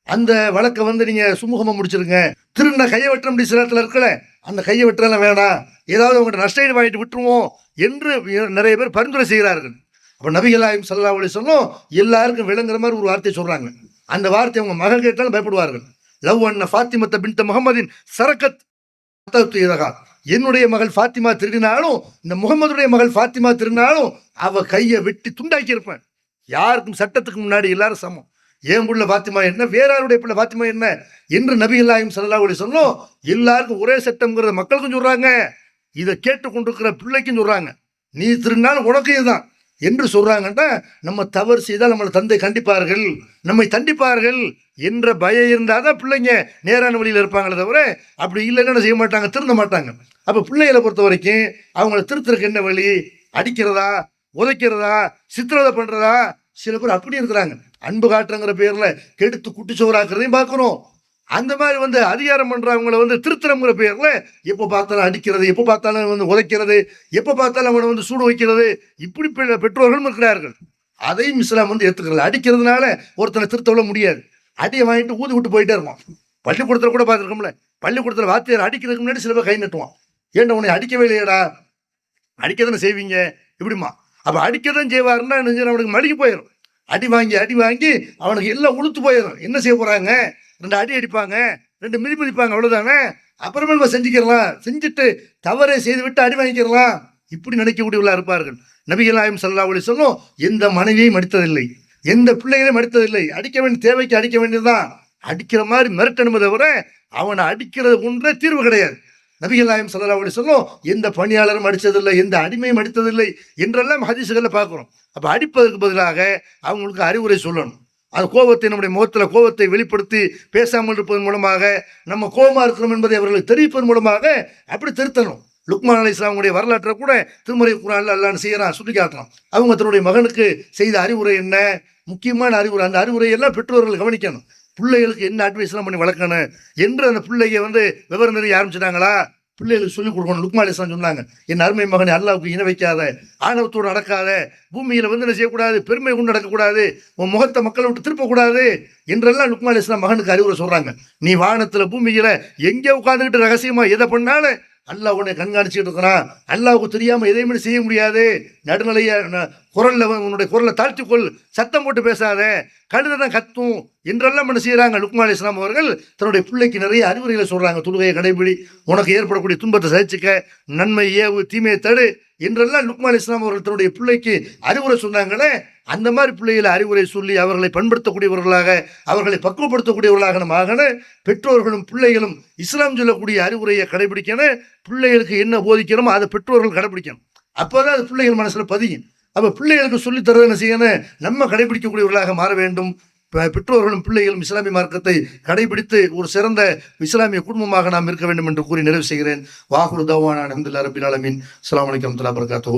அந்த வழக்கை வந்து நீங்கள் சுமூகமாக முடிச்சிருங்க, திருடின கையை வெட்ட முடிய சிலத்தில் இருக்கல, அந்த கையை வெட்டுறதுலாம் வேணாம், ஏதாவது அவங்ககிட்ட நஷ்டம் வாங்கிட்டு விட்டுருவோம் என்று நிறைய பேர் பரிந்துரை செய்கிறார்கள். அப்போ நபிகள் நாயகம் ஸல்லல்லாஹு அலைஹி வஸல்லம் எல்லாருக்கும் விளங்குற மாதிரி ஒரு வார்த்தை சொல்கிறாங்க. அந்த வார்த்தை அவங்க மகள் கேட்டாலும் பயப்படுவார்கள். லவ் அன்ன ஃபாத்திமத்த பின்த முஹம்மதின் சரக்கத், என்னுடைய மகள் ஃபாத்திமா திருடினாலும், இந்த முகமதுடைய மகள் ஃபாத்திமா திருடினாலும் அவ கையை வெட்டி துண்டாக்கி இருப்பேன். யாருக்கும் சட்டத்துக்கு முன்னாடி எல்லாரும் சமம். என் புள்ள ஃபாத்திமா என்ன, வேற யாருடைய பிள்ளை ஃபாத்திமா என்ன என்று நபிகள் நாயகம் ஸல்லல்லாஹு அலைஹி வஸல்லம் எல்லாருக்கும் ஒரே சட்டம்ங்கிறத மக்களுக்கும் சொல்றாங்க. இதை கேட்டுக்கொண்டிருக்கிற பிள்ளைக்கும் சொல்றாங்க, நீ திருநாள் உனக்கு இதுதான் என்று சொல்றாங்கன்னா, நம்ம தவறு செய்தால் நம்மளை தந்தை கண்டிப்பார்கள், நம்மை தண்டிப்பார்கள் என்ற பயம் இருந்தால் தான் பிள்ளைங்க நேரான வழியில் இருப்பாங்களே தவிர அப்படி இல்லைன்னு என்ன செய்ய மாட்டாங்க, திருந்த மாட்டாங்க. அப்போ பிள்ளைகளை பொறுத்த வரைக்கும் அவங்கள திருத்துறதுக்கு என்ன வழி? அடிக்கிறதா, உதைக்கிறதா, சித்திரவதை பண்ணுறதா? சில பேர் அப்படி இருக்கிறாங்க. அன்பு காட்டுறங்கிற பேரில் கெடுத்து குட்டிச்சோறாக்குறதையும் பார்க்குறோம். அந்த மாதிரி வந்து அதிகாரம் பண்ணுறவங்கள வந்து திருத்தரங்கிற பேரில் எப்போ பார்த்தாலும் அடிக்கிறது, எப்போ பார்த்தாலும் வந்து உதைக்கிறது, எப்போ பார்த்தாலும் அவனை வந்து சூடு வைக்கிறது, இப்படி பெற்றோர்களும் இருக்கிறார்கள். அதையும் இஸ்லாம் வந்து ஏற்றுக்கிறது. அடிக்கிறதுனால ஒருத்தனை திருத்தவிட முடியாது. அடியை வாங்கிட்டு ஊதி விட்டு போயிட்டே இருப்பான். பள்ளிக்கூடத்தில் கூட பார்த்துருக்கோம்ல, பள்ளிக்கூடத்தில் வாத்தியார் அடிக்கிறதுக்கு முன்னாடி சில பேர் கை நட்டுவான். ஏன்டா உன்னை அடிக்கவே இல்லையடா, அடிக்க தானே செய்வீங்க இப்படிமா. அப்போ அடிக்க தான் செய்வாருன்னா அவனுக்கு மடிக்கு போயிடும். அடி வாங்கி அவனுக்கு எல்லாம் உளுத்து போயிடும். என்ன செய்ய போகிறாங்க, 2 அடி அடிப்பாங்க, 2 மிதிப்பாங்க, அவ்வளோதானே. அப்புறமே நம்ம செஞ்சுக்கிறலாம், செஞ்சுட்டு தவறை செய்து விட்டு அடி வாங்கிக்கிறலாம், இப்படி நினைக்கக்கூடியவர்களாக இருப்பார்கள். நபிகள் நாயகம் ஸல்லல்லாஹு அலைஹி வஸல்லம் எந்த மனைவியையும் அடித்ததில்லை, எந்த பிள்ளைகளையும் அடித்ததில்லை. அடிக்க வேண்டிய தேவைக்கு அடிக்க வேண்டியதுதான். அடிக்கிற மாதிரி மிரட்டணுமே தவிர அவனை அடிக்கிறது ஒன்றே தீர்வு கிடையாது. நபிகள் நாயகம் ஸல்லல்லாஹு அலைஹி வஸல்லம் எந்த பணியாளரும் அடித்ததில்லை, எந்த அடிமையும் அடித்ததில்லை என்றெல்லாம் ஹதீஸ்களில் பார்க்குறோம். அப்போ அடிப்பதற்கு பதிலாக அவங்களுக்கு அறிவுரை சொல்லணும். அந்த கோபத்தை, நம்முடைய முகத்தில் கோபத்தை வெளிப்படுத்தி பேசாமல் இருப்பதன் மூலமாக, நம்ம கோபமாக இருக்கிறோம் என்பதை அவர்களுக்கு தெரிவிப்பதன் மூலமாக அப்படி திருத்தணும். லுக்மான் அலைஹிஸ்ஸலாமுடைய வரலாற்றை கூட திருமறை குர்ஆன்ல அல்லாஹ் செய்யறான், சுட்டி காட்டுறான். அவங்க தன்னுடைய மகனுக்கு செய்த அறிவுரை என்ன, முக்கியமான அறிவுரை. அந்த அறிவுரையெல்லாம் பெற்றோர்கள் கவனிக்கணும். பிள்ளைகளுக்கு என்ன அட்வைஸ்லாம் பண்ணி வளர்க்கணும் என்று அந்த பிள்ளைங்க வந்து விவரம் தெரிய ஆரம்பிச்சிட்டாங்களா, பிள்ளைகளுக்கு சொல்லிக் கொடுக்கணும். லுக்மான் அலைஹிஸ்ஸலாம் சொன்னாங்க, என் அருமை மகனை அல்லாஹ்வுக்கு இணை வைக்காத, ஆணவத்தோடு நடக்காத, பூமியில் வந்து என்ன செய்யக்கூடாது, பெருமை கொண்டு நடக்கக்கூடாது, உன் முகத்தை மக்களை விட்டு திருப்பக்கூடாது என்றெல்லாம் லுக்மான் அலைஹிஸ்ஸலாம் மகனுக்கு அறிவுரை சொல்கிறாங்க. நீ வானத்தில் பூமியில் எங்கே உட்காந்துக்கிட்டு ரகசியமாக எதை பண்ணாலும் அல்லாஹ் உன்னை கண்காணிச்சுட்டு இருக்கிறான். அல்லாஹ்வுக்கு தெரியாமல் எதையுமே செய்ய முடியாது. நடுநிலைய குரலில் உன்னுடைய குரலை தாழ்த்திக்கொள், சத்தம் போட்டு பேசாத, கழுதை தான் கத்தும் என்றெல்லாம் என்ன செய்கிறாங்க. லுக்மான் அலைஹிஸ்ஸலாம் அவர்கள் தன்னுடைய பிள்ளைக்கு நிறைய அறிவுரைகளை சொல்கிறாங்க. தொழுகையை கடைபிடி, உனக்கு ஏற்படக்கூடிய துன்பத்தை சகிச்சுக்க, நன்மை ஏவு, தீமையை தடு என்றெல்லாம் லுக்மான் அலைஹிஸ்ஸலாம் அவர்கள் தன்னுடைய பிள்ளைக்கு அறிவுரை சொன்னாங்களே. அந்த மாதிரி பிள்ளைகளை அறிவுரை சொல்லி அவர்களை பண்படுத்தக்கூடியவர்களாக, அவர்களை பக்குவப்படுத்தக்கூடியவர்களாக நம்ம ஆகணும். பெற்றோர்களும் பிள்ளைகளும் இஸ்லாம் சொல்லக்கூடிய அறிவுரையை கடைபிடிக்கணும். பிள்ளைகளுக்கு என்ன போதிக்கணுமோ அதை பெற்றோர்கள் கடைபிடிக்கணும். அப்போதான் அது பிள்ளைகள் மனசில் பதியும். அப்போ பிள்ளைகளுக்கு சொல்லித்தரது என்ன செய்யணும், நம்ம கடைபிடிக்கக்கூடியவர்களாக மாற வேண்டும். பெற்றோர்களும் பிள்ளைகளும் இஸ்லாமிய மார்க்கத்தை கடைபிடித்து ஒரு சிறந்த இஸ்லாமிய குடும்பமாக நாம் இருக்க வேண்டும் என்று கூறி நிறைவு செய்கிறேன். வாஹுரு தவானா அல்ஹம்துலில்லாஹி ரப்பில் ஆலமீன். அஸ்ஸலாமு அலைக்கும் வரஹ்மத்துல்லாஹி வபரகாத்துஹு.